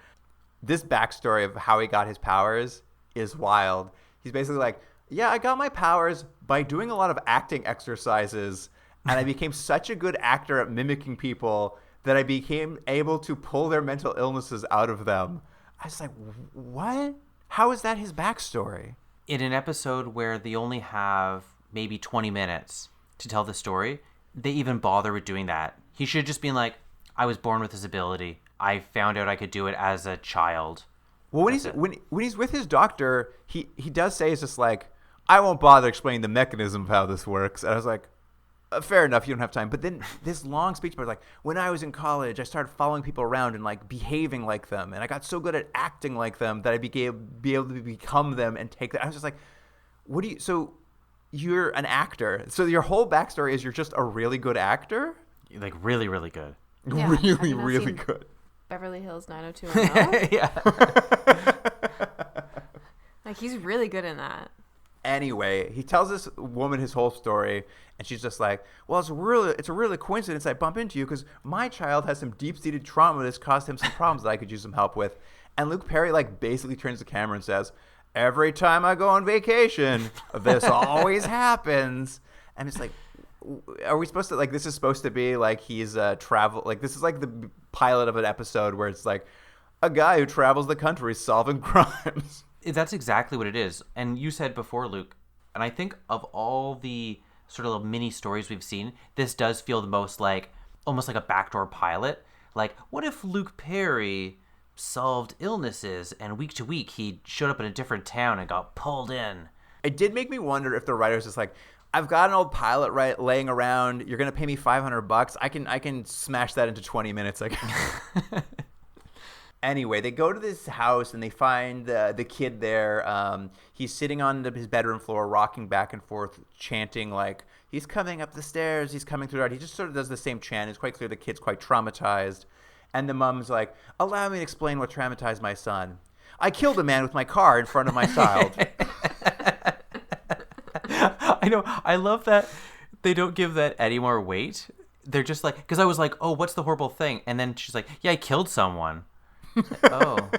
This backstory of how he got his powers is wild. He's basically yeah, I got my powers by doing a lot of acting exercises, and I became such a good actor at mimicking people that I became able to pull their mental illnesses out of them. I was what? How is that his backstory? In an episode where they only have maybe 20 minutes to tell the story, they even bother with doing that. He should just been I was born with this ability. I found out I could do it as a child. Well, when he's with his doctor, he does say it's just I won't bother explaining the mechanism of how this works. And I was fair enough, you don't have time. But then this long speech about like, when I was in college, I started following people around and like behaving like them, and I got so good at acting like them that I be able to become them and take that. I was just like, what do you? So you're an actor. So your whole backstory is you're just a really good actor. Like really, really good. Yeah, Really, really good. Beverly Hills 90210. Yeah. Like he's really good in that. Anyway, he tells this woman his whole story, and she's just like, well, it's a really coincidence I bump into you because my child has some deep-seated trauma that's caused him some problems that I could use some help with. And Luke Perry like basically turns the camera and says, every time I go on vacation, this always happens. And it's like, are we supposed to, like, this is supposed to be like he's travel, like this is like the pilot of an episode where it's like a guy who travels the country solving crimes. That's exactly what it is. And you said before, Luke, and I think of all the sort of mini stories we've seen, this does feel the most like almost like a backdoor pilot. Like, what if Luke Perry solved illnesses and week to week he showed up in a different town and got pulled in? It did make me wonder if the writer's just like, I've got an old pilot laying around. You're gonna pay me $500. I can smash that into 20 minutes. Anyway, they go to this house and they find the kid there. He's sitting on his bedroom floor, rocking back and forth, chanting like, he's coming up the stairs, he's coming through the door. He just sort of does the same chant. It's quite clear the kid's quite traumatized. And the mom's like, allow me to explain what traumatized my son. I killed a man with my car in front of my child. I know. I love that they don't give that any more weight. They're just like, because I was like, oh, what's the horrible thing? And then she's like, yeah, I killed someone. Oh,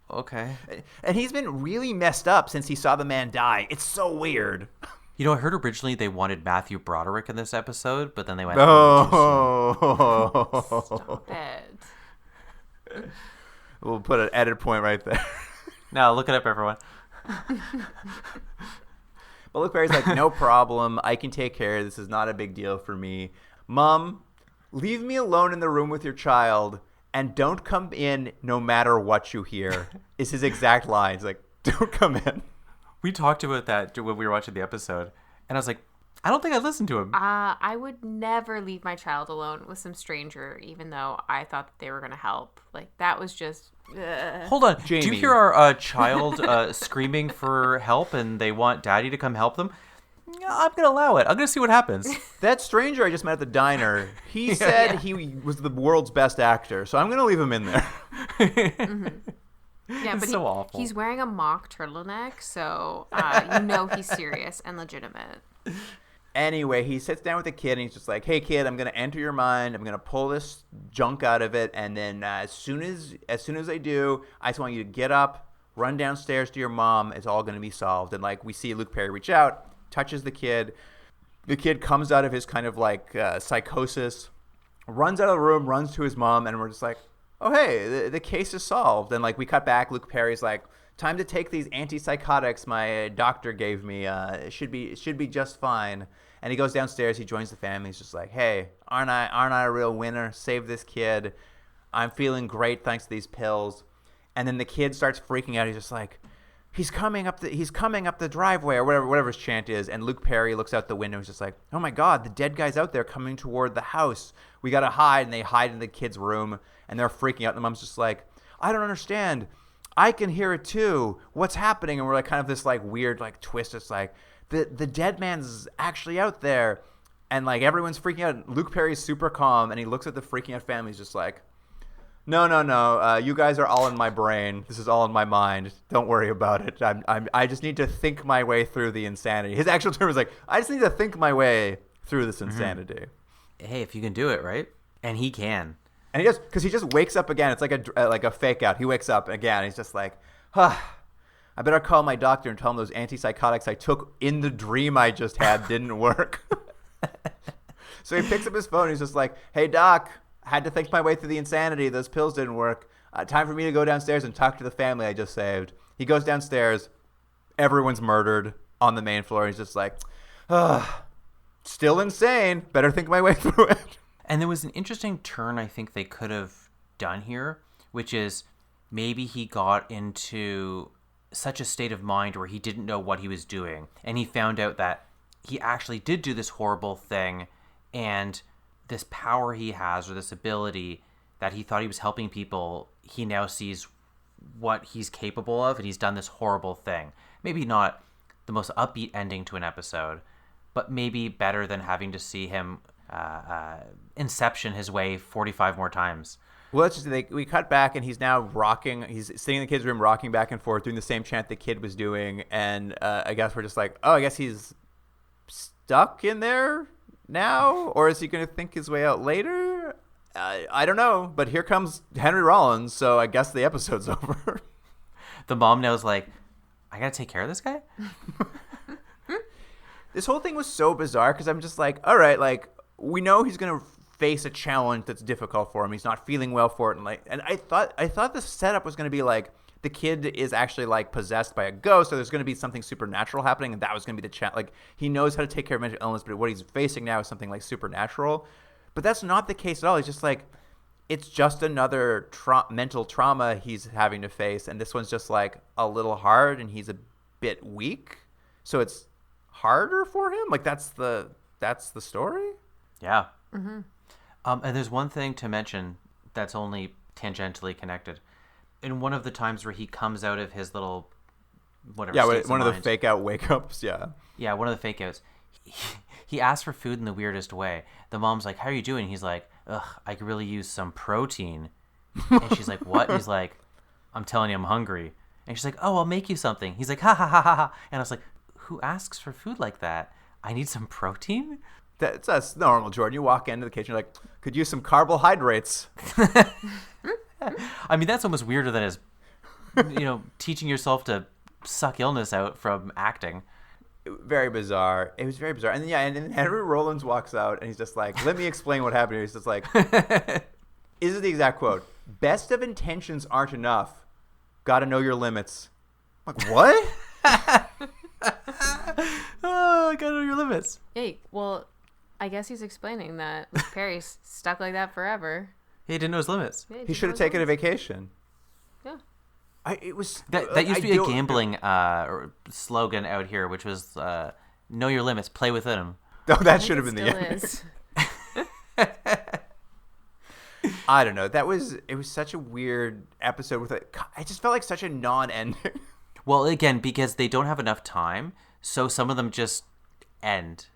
okay. And he's been really messed up since he saw the man die. It's so weird. You know, I heard originally they wanted Matthew Broderick in this episode, but then they went, Stop it. We'll put an edit point right there. No, look it up, everyone. But Luke Perry's like, no problem. I can take care of this. This is not a big deal for me. Mom, leave me alone in the room with your child. And don't come in no matter what you hear, is his exact line. He's like, don't come in. We talked about that when we were watching the episode. And I was like, I don't think I listened to him. I would never leave my child alone with some stranger, even though I thought that they were going to help. Like, that was just... Hold on. Jamie. Do you hear our child screaming for help and they want daddy to come help them? I'm going to allow it. I'm going to see what happens. That stranger I just met at the diner, he said he was the world's best actor, so I'm going to leave him in there. Mm-hmm. Yeah, It's but so awful. He's wearing a mock turtleneck, so you know he's serious and legitimate. Anyway, he sits down with the kid and he's just like, hey kid, I'm going to enter your mind. I'm going to pull this junk out of it. And then as soon as I do, I just want you to get up, run downstairs to your mom. It's all going to be solved. And like we see Luke Perry reach out, touches the kid. The kid comes out of his kind of like psychosis, runs out of the room, runs to his mom. And we're just like, oh, hey, the case is solved. And like we cut back. Luke Perry's like, time to take these antipsychotics my doctor gave me. It should be just fine. And he goes downstairs. He joins the family. He's just like, hey, aren't I a real winner? Save this kid. I'm feeling great thanks to these pills. And then the kid starts freaking out. He's just like, he's coming up the driveway or whatever his chant is. And Luke Perry looks out the window. He's just like, oh my God, the dead guy's out there coming toward the house. We got to hide. And they hide in the kid's room and they're freaking out. And the mom's just like, I don't understand. I can hear it too. What's happening? And we're like kind of this like weird like twist. It's like the dead man's actually out there. And like everyone's freaking out. Luke Perry's super calm and he looks at the freaking out family. He's just like, no. You guys are all in my brain. This is all in my mind. Don't worry about it. I just need to think my way through the insanity. His actual term is like, I just need to think my way through this insanity. Hey, if you can do it, right? And he can. And he does, because he just wakes up again. It's like a fake out. He wakes up again. He's just like, I better call my doctor and tell him those antipsychotics I took in the dream I just had didn't work. So he picks up his phone. He's just like, hey, doc, I had to think my way through the insanity. Those pills didn't work. Time for me to go downstairs and talk to the family I just saved. He goes downstairs. Everyone's murdered on the main floor. He's just like, still insane. Better think my way through it. And there was an interesting turn I think they could have done here, which is maybe he got into such a state of mind where he didn't know what he was doing. And he found out that he actually did do this horrible thing, and this power he has, or this ability that he thought he was helping people, he now sees what he's capable of, and he's done this horrible thing. Maybe not the most upbeat ending to an episode, but maybe better than having to see him inception his way 45 more times. Well, we cut back, and he's now rocking. He's sitting in the kid's room, rocking back and forth, doing the same chant the kid was doing. And I guess we're just like, oh, I guess he's stuck in there now? Or is he going to think his way out later? I don't know. But here comes Henry Rollins, so I guess the episode's over. The mom now is like, I got to take care of this guy? This whole thing was so bizarre because I'm just like, all right, like, we know he's going to face a challenge that's difficult for him. He's not feeling well for it, and I thought the setup was going to be like the kid is actually like possessed by a ghost, so there's going to be something supernatural happening, and that was going to be the challenge. Like, he knows how to take care of mental illness, but what he's facing now is something like supernatural. But that's not the case at all. He's just like, it's just another mental trauma he's having to face, and this one's just like a little hard, and he's a bit weak, so it's harder for him. Like, that's the story. Yeah. Mm-hmm. And there's one thing to mention that's only tangentially connected. In one of the times where he comes out of his little whatever. Yeah, one of the fake out wake ups. Yeah. Yeah, one of the fake outs. He asks for food in the weirdest way. The mom's like, "How are you doing?" He's like, "Ugh, I could really use some protein." And she's like, "What?" And he's like, "I'm telling you, I'm hungry." And she's like, "Oh, I'll make you something." He's like, "Ha ha ha ha ha." And I was like, "Who asks for food like that? I need some protein." That's normal, Jordan. You walk into the kitchen, you're like, could use some carbohydrates. I mean, that's almost weirder than his, teaching yourself to suck illness out from acting. Very bizarre. It was very bizarre. And then Henry Rollins walks out, and he's just like, let me explain what happened here. He's just like, this is the exact quote. Best of intentions aren't enough. Got to know your limits. I'm like, what? Oh, gotta know your limits. Hey, well, I guess he's explaining that Perry's stuck like that forever. He didn't know his limits. Yeah, he should have taken a vacation. Yeah. That used to be a gambling slogan out here, which was know your limits, play within them. No, that should have been the end. I don't know. It was such a weird episode with it. I just felt like such a non-ending. Well, again, because they don't have enough time, so some of them just end.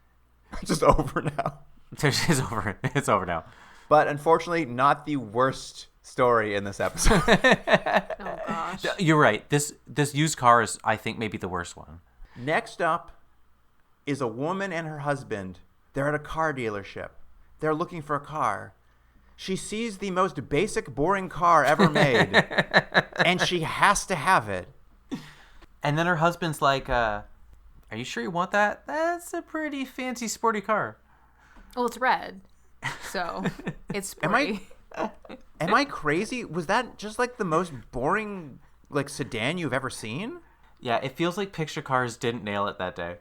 It's just over now. It's over. It's over now. But unfortunately, not the worst story in this episode. Oh gosh. You're right. This used car is, I think, maybe the worst one. Next up is a woman and her husband. They're at a car dealership. They're looking for a car. She sees the most basic, boring car ever made, and she has to have it. And then her husband's like, are you sure you want that? That's a pretty fancy, sporty car. Well, it's red, so it's sporty. Am I crazy? Was that just like the most boring like sedan you've ever seen? Yeah, it feels like picture cars didn't nail it that day.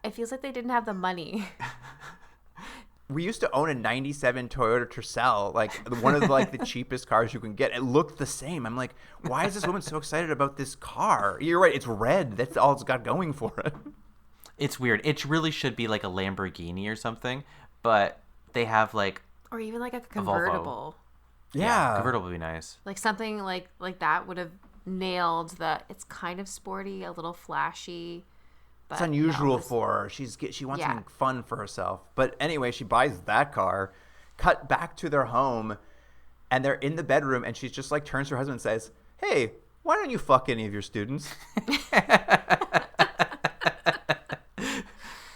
It feels like they didn't have the money. We used to own a 97 Toyota Tercel, like one of the cheapest cars you can get. It looked the same. I'm like, why is this woman so excited about this car? You're right. It's red. That's all it's got going for it. It's weird. It really should be like a Lamborghini or something, but they have like... Or even like a convertible. Yeah. Convertible would be nice. Like something like that would have nailed it's kind of sporty, a little flashy. It's unusual for her. She wants something fun for herself. But anyway, she buys that car. Cut back to their home, and they're in the bedroom, and she's just like turns to her husband and says, "Hey, why don't you fuck any of your students?"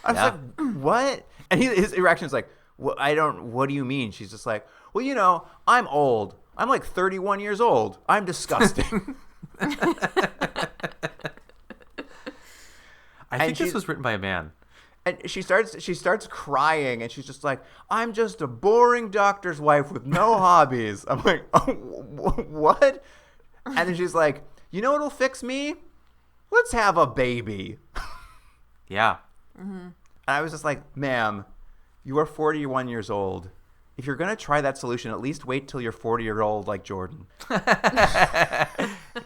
I was like, "What?" And his reaction is like, "What? What do you mean?" She's just like, "Well, I'm old. I'm like 31 years old. I'm disgusting." I think this was written by a man. And she starts crying, and she's just like, "I'm just a boring doctor's wife with no hobbies." I'm like, "Oh, what?" And then she's like, "You know what'll fix me? Let's have a baby." Yeah. Mm-hmm. And I was just like, "Ma'am, you are 41 years old. If you're gonna try that solution, at least wait till you're 40-year-old like Jordan."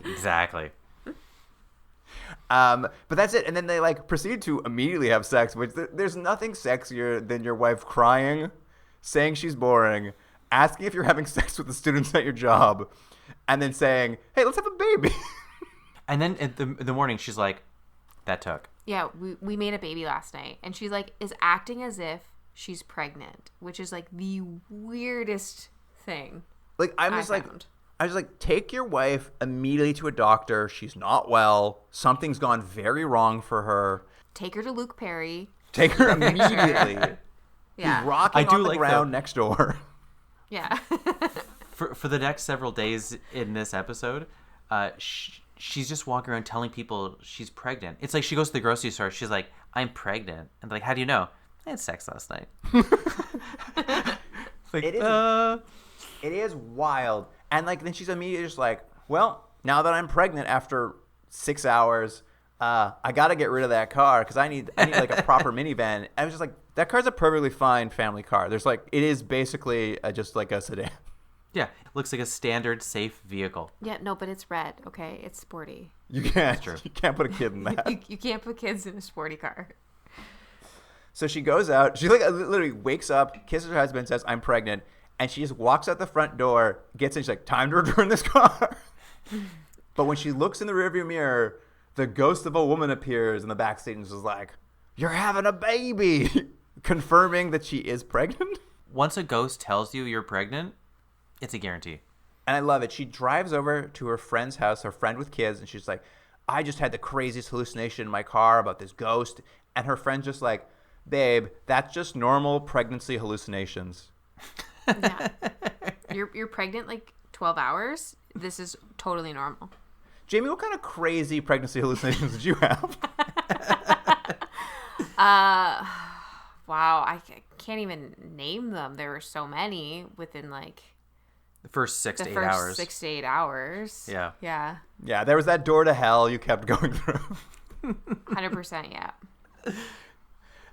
Exactly. But that's it. And then they like proceed to immediately have sex, which there's nothing sexier than your wife crying, saying she's boring, asking if you're having sex with the students at your job, and then saying, hey, let's have a baby. And then in the morning, she's like, that took. Yeah, we made a baby last night. And she's like, is acting as if she's pregnant, which is like the weirdest thing. Like, I was like, take your wife immediately to a doctor. She's not well. Something's gone very wrong for her. Take her to Luke Perry. Take her immediately. Yeah. He's rocking on the ground next door. Yeah. For the next several days in this episode, she's just walking around telling people she's pregnant. It's like she goes to the grocery store. She's like, I'm pregnant. And they're like, how do you know? I had sex last night. Like, it is wild. And like then she's immediately just like, well, now that I'm pregnant after 6 hours, I got to get rid of that car because I need like a proper minivan. I was just like, that car's a perfectly fine family car. There's like, it is basically just like a sedan. Yeah, it looks like a standard safe vehicle. Yeah, no, but it's red, okay? It's sporty. You can't put a kid in that. You can't put kids in a sporty car. So she goes out. She like literally wakes up, kisses her husband, says, I'm pregnant. And she just walks out the front door, gets in. She's like, time to return this car. But when she looks in the rearview mirror, the ghost of a woman appears in the back seat and is like, you're having a baby. Confirming that she is pregnant. Once a ghost tells you you're pregnant, it's a guarantee. And I love it. She drives over to her friend's house, her friend with kids, and she's like, I just had the craziest hallucination in my car about this ghost. And her friend's just like, babe, that's just normal pregnancy hallucinations. Yeah. You're pregnant like 12 hours. This is totally normal. Jamie, what kind of crazy pregnancy hallucinations did you have? Wow, I can't even name them. There were so many within like The first 6 the to 8 first hours. 6 to 8 hours. Yeah. Yeah. Yeah, there was that door to hell you kept going through. 100%, yeah.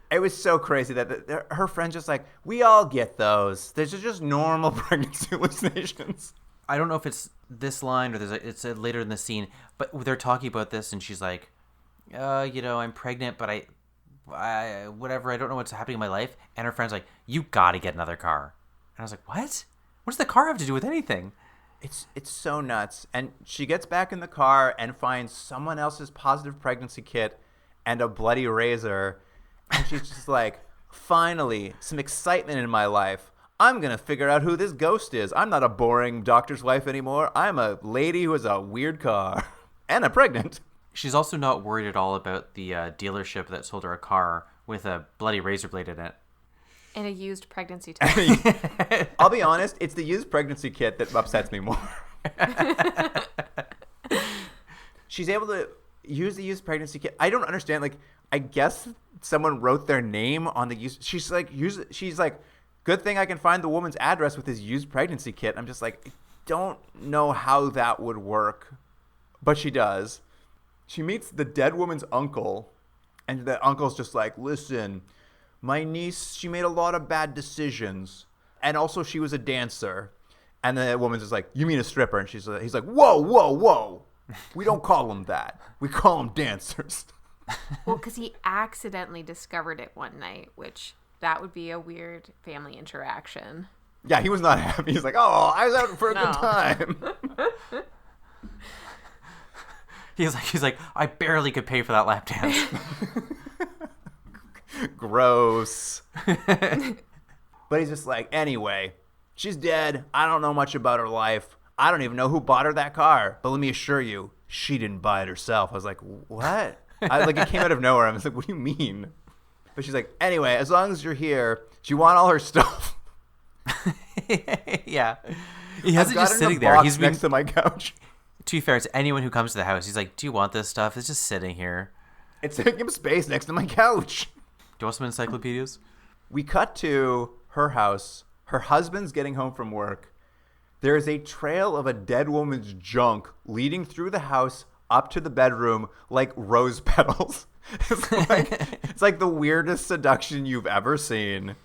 It was so crazy that her friend's just like, we all get those. These are just normal pregnancy hallucinations. I don't know if it's this line or it's later in the scene, but they're talking about this and she's like, I'm pregnant, but I whatever, I don't know what's happening in my life. And her friend's like, you gotta get another car. And I was like, what? What does the car have to do with anything? It's so nuts. And she gets back in the car and finds someone else's positive pregnancy kit and a bloody razor. And she's just like, finally, some excitement in my life. I'm going to figure out who this ghost is. I'm not a boring doctor's wife anymore. I'm a lady who has a weird car. And I'm pregnant. She's also not worried at all about the dealership that sold her a car with a bloody razor blade in it. And a used pregnancy test. I'll be honest, it's the used pregnancy kit that upsets me more. She's able to use the used pregnancy kit. I don't understand. Like, I guess someone wrote their name on the used. She's like, good thing I can find the woman's address with this used pregnancy kit. I'm just like, I don't know how that would work, but she does. She meets the dead woman's uncle, and the uncle's just like, listen, my niece, she made a lot of bad decisions, and also she was a dancer. And the woman's just like, you mean a stripper? And he's like, whoa. We don't call them that. We call them dancers. Well, because he accidentally discovered it one night, which that would be a weird family interaction. Yeah, he was not happy. He's like, oh, I was out for a good time. He's like, I barely could pay for that lap dance. Gross. But he's just like, anyway, she's dead. I don't know much about her life. I don't even know who bought her that car. But let me assure you, she didn't buy it herself. I was like, what? It came out of nowhere. I was like, what do you mean? But she's like, anyway, as long as you're here, do you want all her stuff? Yeah. He hasn't just sitting there. He's next to my couch. To be fair, to anyone who comes to the house, he's like, do you want this stuff? It's just sitting here. It's taking up space next to my couch. Do you want some encyclopedias? We cut to her house. Her husband's getting home from work. There is a trail of a dead woman's junk leading through the house up to the bedroom like rose petals. It's like the weirdest seduction you've ever seen.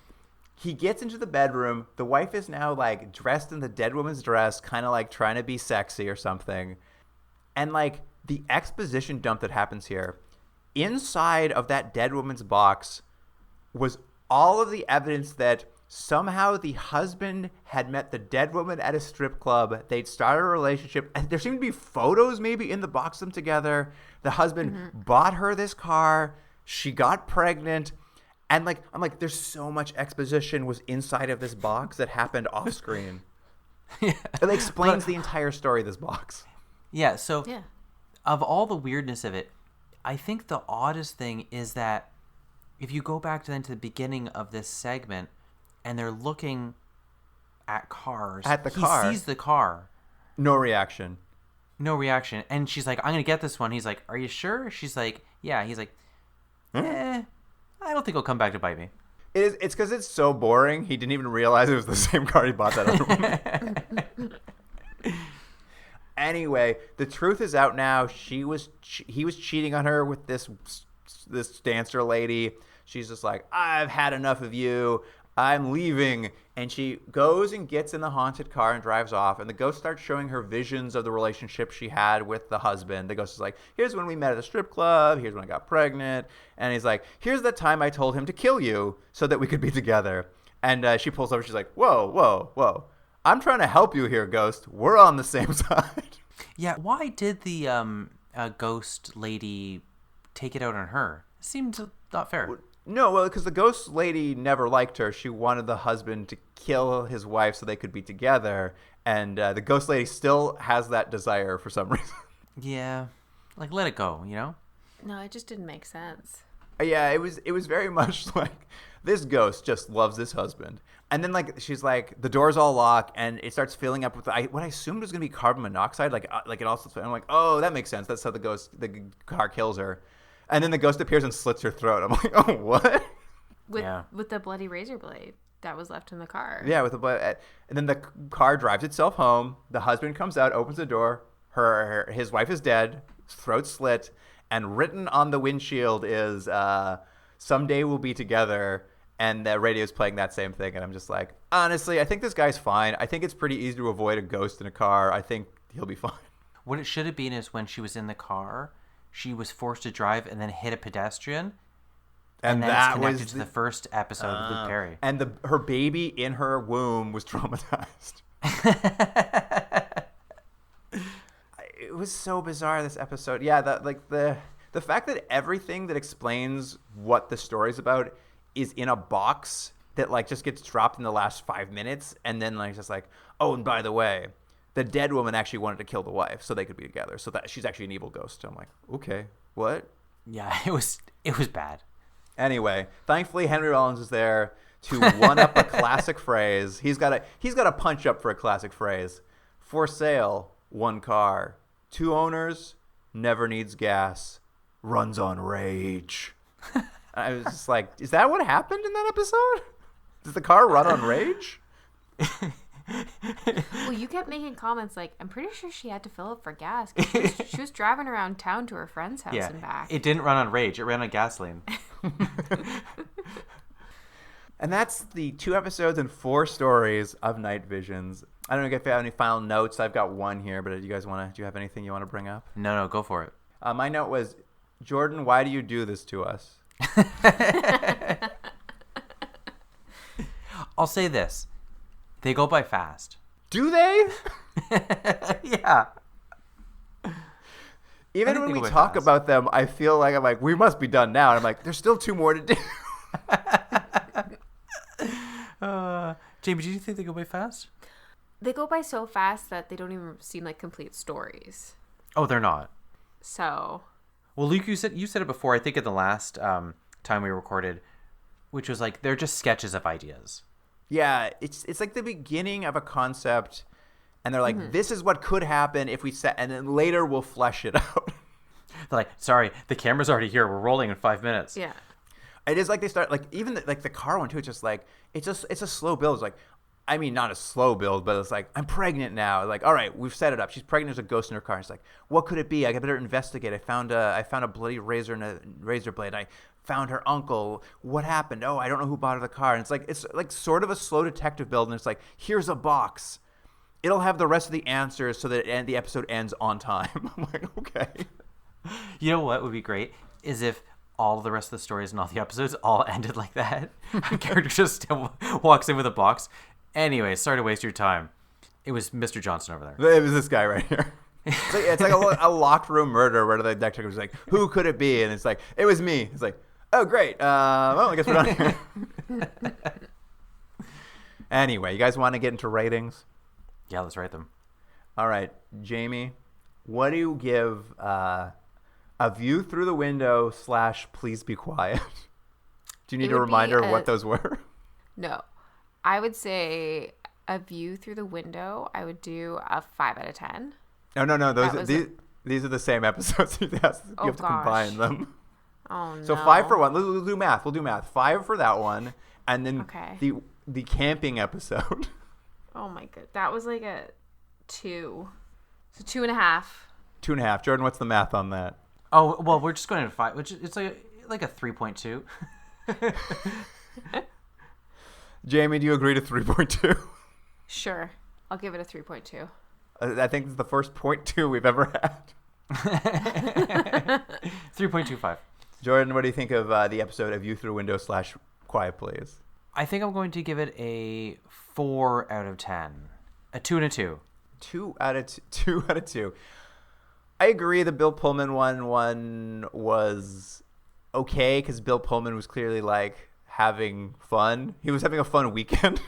He gets into the bedroom. The wife is now like dressed in the dead woman's dress, kind of like trying to be sexy or something. And like the exposition dump that happens here, inside of that dead woman's box was all of the evidence that somehow the husband had met the dead woman at a strip club. They'd started a relationship. And there seemed to be photos maybe in the box of them together. The husband bought her this car. She got pregnant. And I'm like, there's so much exposition was inside of this box that happened off screen. Yeah. It explains the entire story of this box. Yeah, so of all the weirdness of it, I think the oddest thing is that if you go back to the beginning of this segment and they're looking at cars. At the car. He sees the car. No reaction. No reaction. And she's like, I'm going to get this one. He's like, are you sure? She's like, yeah. He's like, I don't think it'll come back to bite me. It's because it's so boring. He didn't even realize it was the same car he bought that other one. Anyway, the truth is out now. He was cheating on her with this dancer lady. She's just like, I've had enough of you. I'm leaving. And she goes and gets in the haunted car and drives off. And the ghost starts showing her visions of the relationship she had with the husband. The ghost is like, here's when we met at a strip club. Here's when I got pregnant. And he's like, here's the time I told him to kill you so that we could be together. And she pulls over. She's like, whoa, whoa, whoa. I'm trying to help you here, ghost. We're on the same side. Yeah, why did the ghost lady take it out on her? It seemed not fair. No, well, because the ghost lady never liked her. She wanted the husband to kill his wife so they could be together. And the ghost lady still has that desire for some reason. Yeah, let it go, you know? No, it just didn't make sense. Yeah, it was very much like this ghost just loves this husband. And then she's like, the doors all lock and it starts filling up with what I assumed was going to be carbon monoxide. Like it also, I'm like, oh, that makes sense. That's how the car kills her. And then the ghost appears and slits her throat. I'm like, oh, what? With the bloody razor blade that was left in the car. Yeah, with the blood. And then the car drives itself home. The husband comes out, opens the door. His wife is dead, throat slit, and written on the windshield is "Someday we'll be together." And the radio's playing that same thing. And I'm just like, honestly, I think this guy's fine. I think it's pretty easy to avoid a ghost in a car. I think he'll be fine. What it should have been is when she was in the car, she was forced to drive and then hit a pedestrian. And then that it's connected to the first episode of Luke Perry. And her baby in her womb was traumatized. It was so bizarre, this episode. Yeah, the fact that everything that explains what the story's about is in a box that just gets dropped in the last 5 minutes, and then just oh, and by the way, the dead woman actually wanted to kill the wife so they could be together, so that she's actually an evil ghost. So I'm like, okay, what? Yeah, it was bad. Anyway, thankfully Henry Rollins is there to one up a classic phrase. He's got a punch up for a classic phrase. For sale, 1 car, 2 owners, never needs gas, runs on rage. I was just like, is that what happened in that episode? Does the car run on rage? Well, you kept making comments like, I'm pretty sure she had to fill up for gas. 'Cause she was driving around town to her friend's house and back. It didn't run on rage. It ran on gasoline. And that's the 2 episodes and 4 stories of Night Visions. I don't know if you have any final notes. I've got one here, but do you have anything you want to bring up? No, go for it. My note was, Jordan, why do you do this to us? I'll say this. They go by fast. Do they? Yeah. Even when we talk about them, I feel like I'm like, we must be done now. And I'm like, there's still 2 more to do. Jamie, do you think they go by fast? They go by so fast that they don't even seem like complete stories. Oh, they're not. So. Well, Luke, you said it before. I think at the last time we recorded, which was they're just sketches of ideas. Yeah, it's like the beginning of a concept, and they're like, this is what could happen if we set, and then later we'll flesh it out. They're like, sorry, the camera's already here. We're rolling in 5 minutes. Yeah. It is they start even the car one too. It's just it's a slow build. It's I mean, not a slow build, but it's I'm pregnant now. All right, we've set it up. She's pregnant. There's a ghost in her car. It's what could it be? I better investigate. I found a bloody razor and a razor blade. I found her uncle. What happened? Oh, I don't know who bought her the car. And it's sort of a slow detective build. And it's here's a box. it'll have the rest of the answers so that the episode ends on time. I'm like, okay. You know what would be great is if all the rest of the stories and all the episodes all ended like that. A character just walks in with a box. Anyway, sorry to waste your time. It was Mr. Johnson over there. It was this guy right here. It's like a locked room murder where the detective was like, who could it be? And it's like, it was me. It's like, oh, great. Well, I guess we're done here. Anyway, you guys want to get into ratings? Yeah, let's rate them. All right, Jamie, what do you give A View Through the Window / Please Be Quiet? Do you need a reminder of what those were? No. I would say A View Through the Window, I would do a 5 out of 10. No. These are the same episodes. You have to combine them. Oh, no. So 5 for one. We'll do math. 5 for that one. And then the camping episode. Oh, my God. That was like a 2. So 2.5. 2.5. Jordan, what's the math on that? Oh, well, we're just going to 5, which it's like a 3.2. Jamie, do you agree to 3.2? Sure. I'll give it a 3.2. I think it's the first 0.2 we've ever had. 3.25. Jordan, what do you think of the episode of View Through Window / Quiet Please? I think I'm going to give it a 4 out of 10. A 2 and a 2. 2 out of 2. I agree. The Bill Pullman one was okay because Bill Pullman was clearly like having fun. He was having a fun weekend.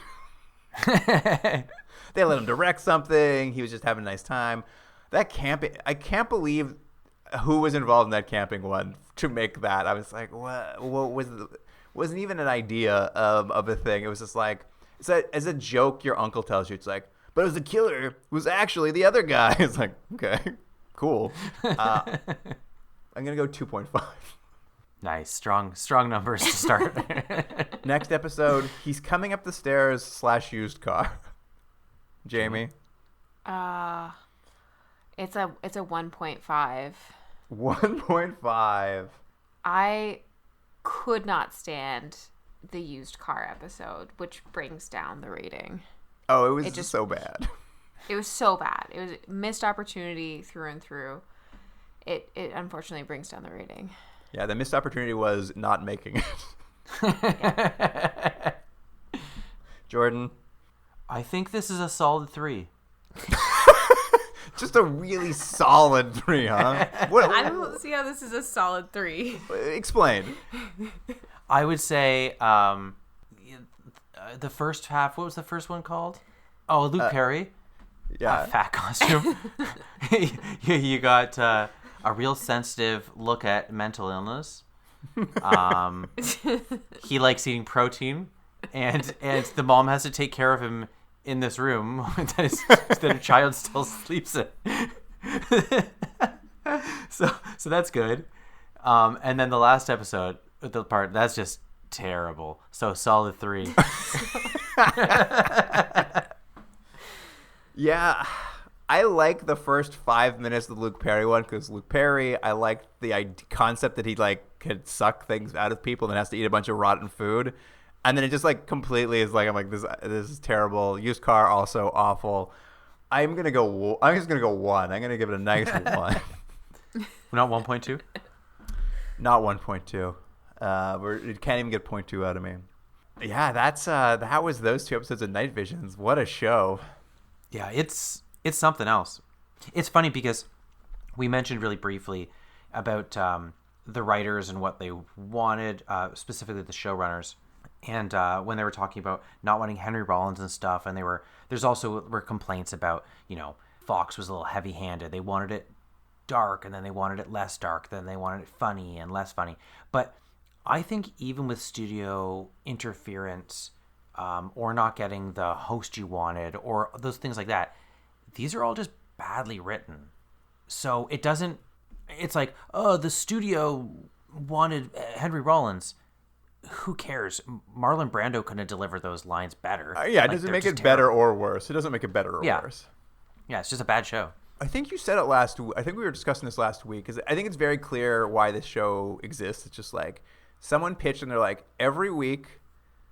They let him direct something. He was just having a nice time. That camping, I can't believe who was involved in that camping one to make that. I was like, what wasn't even an idea of a thing. It was just like, as a joke your uncle tells you. It's like, but it was the killer who was actually the other guy. It's like, okay, cool. I'm going to go 2.5. Nice. Strong numbers to start. Next episode, he's coming up the stairs / used car. Jamie? It's a 1.5. 1.5. I could not stand the used car episode, which brings down the rating. Oh, it was just so bad. It was so bad. It was a missed opportunity through and through. It unfortunately brings down the rating. Yeah, the missed opportunity was not making it. Jordan? I think this is a solid 3. Just a really solid 3, huh? I don't see how this is a solid 3. Explain. I would say the first half, what was the first one called? Oh, Luke Perry. Yeah. Fat costume. You got a real sensitive look at mental illness. He likes eating protein, and the mom has to take care of him in this room that her child still sleeps in. So that's good. And then the last episode, the part that's just terrible. So solid 3. Yeah, I like the first 5 minutes of the Luke Perry one because Luke Perry, I like the concept that he like could suck things out of people and then has to eat a bunch of rotten food. And then it just like completely is like, I'm like, this is terrible. Used car, also awful. I'm just gonna go 1. I'm gonna give it a nice 1. Not 1.2. Not 1.2. It can't even get 0.2 out of me. Yeah, that was those 2 episodes of Night Visions. What a show. Yeah, it's something else. It's funny because we mentioned really briefly about the writers and what they wanted, specifically the showrunners. And when they were talking about not wanting Henry Rollins and stuff, and there's also complaints about, Fox was a little heavy-handed. They wanted it dark, and then they wanted it less dark. Then they wanted it funny and less funny. But I think even with studio interference, or not getting the host you wanted, or those things like that, these are all just badly written. So it's like, oh, the studio wanted Henry Rollins. Who cares? Marlon Brando couldn't have delivered those lines better. It doesn't make it better or worse. It doesn't make it better or worse. Yeah, it's just a bad show. I think you said it last week. I think we were discussing this last week because I think it's very clear why this show exists. It's just like someone pitched and they're like, every week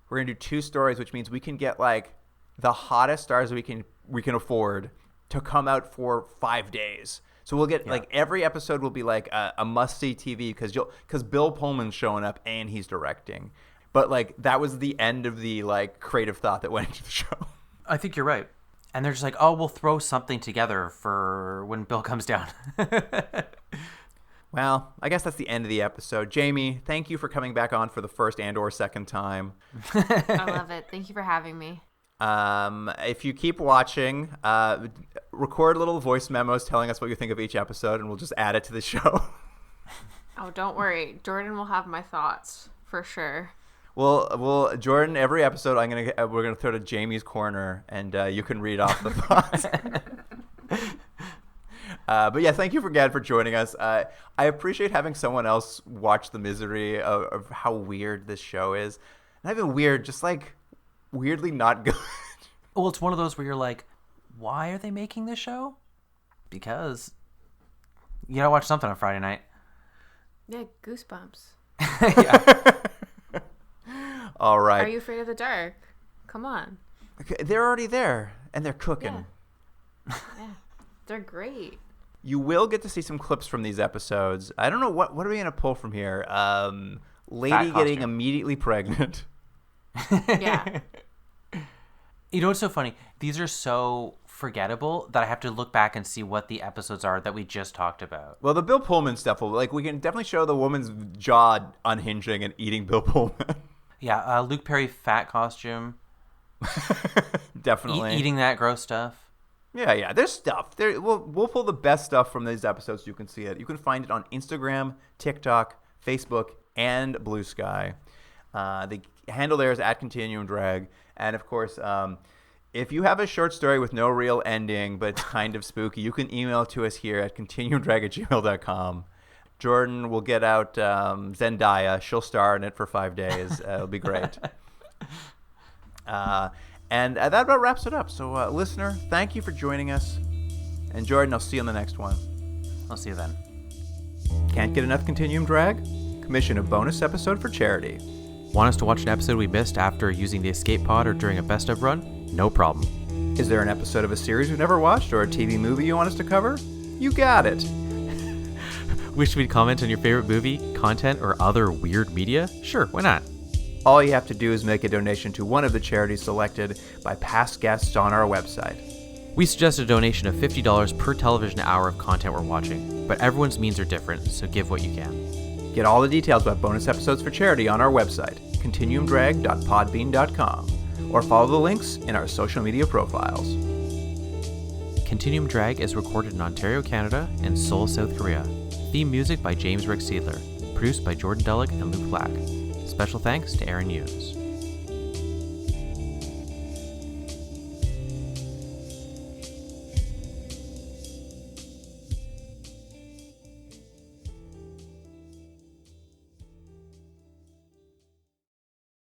we're going to do 2 stories, which means we can get like the hottest stars we can we can afford to come out for 5 days. So we'll get like every episode will be like a must-see TV because Bill Pullman's showing up and he's directing. But like that was the end of the like creative thought that went into the show. I think you're right. And they're just like, oh, we'll throw something together for when Bill comes down. Well, I guess that's the end of the episode. Jamie, thank you for coming back on for the first and or second time. I love it. Thank you for having me. If you keep watching, record little voice memos telling us what you think of each episode, and we'll just add it to the show. Oh, don't worry. Jordan will have my thoughts for sure. Well, Jordan, every episode we're gonna throw to Jamie's corner, and you can read off the thoughts. But yeah, thank you again for joining us. I appreciate having someone else watch the misery of how weird this show is. Not even weird, just like weirdly not good. Well, it's one of those where you're like, why are they making this show? Because you gotta watch something on Friday night. Yeah, goosebumps. Yeah. All right. Are you afraid of the dark? Come on. Okay, they're already there, and they're cooking. Yeah. They're great. You will get to see some clips from these episodes. I don't know what are we gonna pull from here. Lady getting immediately pregnant. Yeah. You know what's so funny? These are so forgettable that I have to look back and see what the episodes are that we just talked about. Well, the Bill Pullman stuff we can definitely show the woman's jaw unhinging and eating Bill Pullman. Yeah, Luke Perry fat costume. Definitely. Eating that gross stuff. Yeah. There's stuff. We'll pull the best stuff from these episodes so you can see it. You can find it on Instagram, TikTok, Facebook, and Blue Sky. The handle there is @ContinuumDrag. And, of course, if you have a short story with no real ending, but it's kind of spooky, you can email to us here at continuumdrag@gmail.com. Jordan will get out Zendaya. She'll star in it for 5 days. It'll be great. And that about wraps it up. So, listener, thank you for joining us. And Jordan, I'll see you on the next one. I'll see you then. Can't get enough Continuum Drag? Commission a bonus episode for charity. Want us to watch an episode we missed after using the escape pod or during a best of run? No problem. Is there an episode of a series we've never watched or a TV movie you want us to cover? You got it. Wish we'd comment on your favorite movie, content, or other weird media? Sure, why not? All you have to do is make a donation to one of the charities selected by past guests on our website. We suggest a donation of $50 per television hour of content we're watching, but everyone's means are different, so give what you can. Get all the details about bonus episodes for charity on our website, continuumdrag.podbean.com, or follow the links in our social media profiles. Continuum Drag is recorded in Ontario, Canada, and Seoul, South Korea. Theme music by James Rick Seidler. Produced by Jordan Dullock and Luke Black. Special thanks to Aaron Hughes.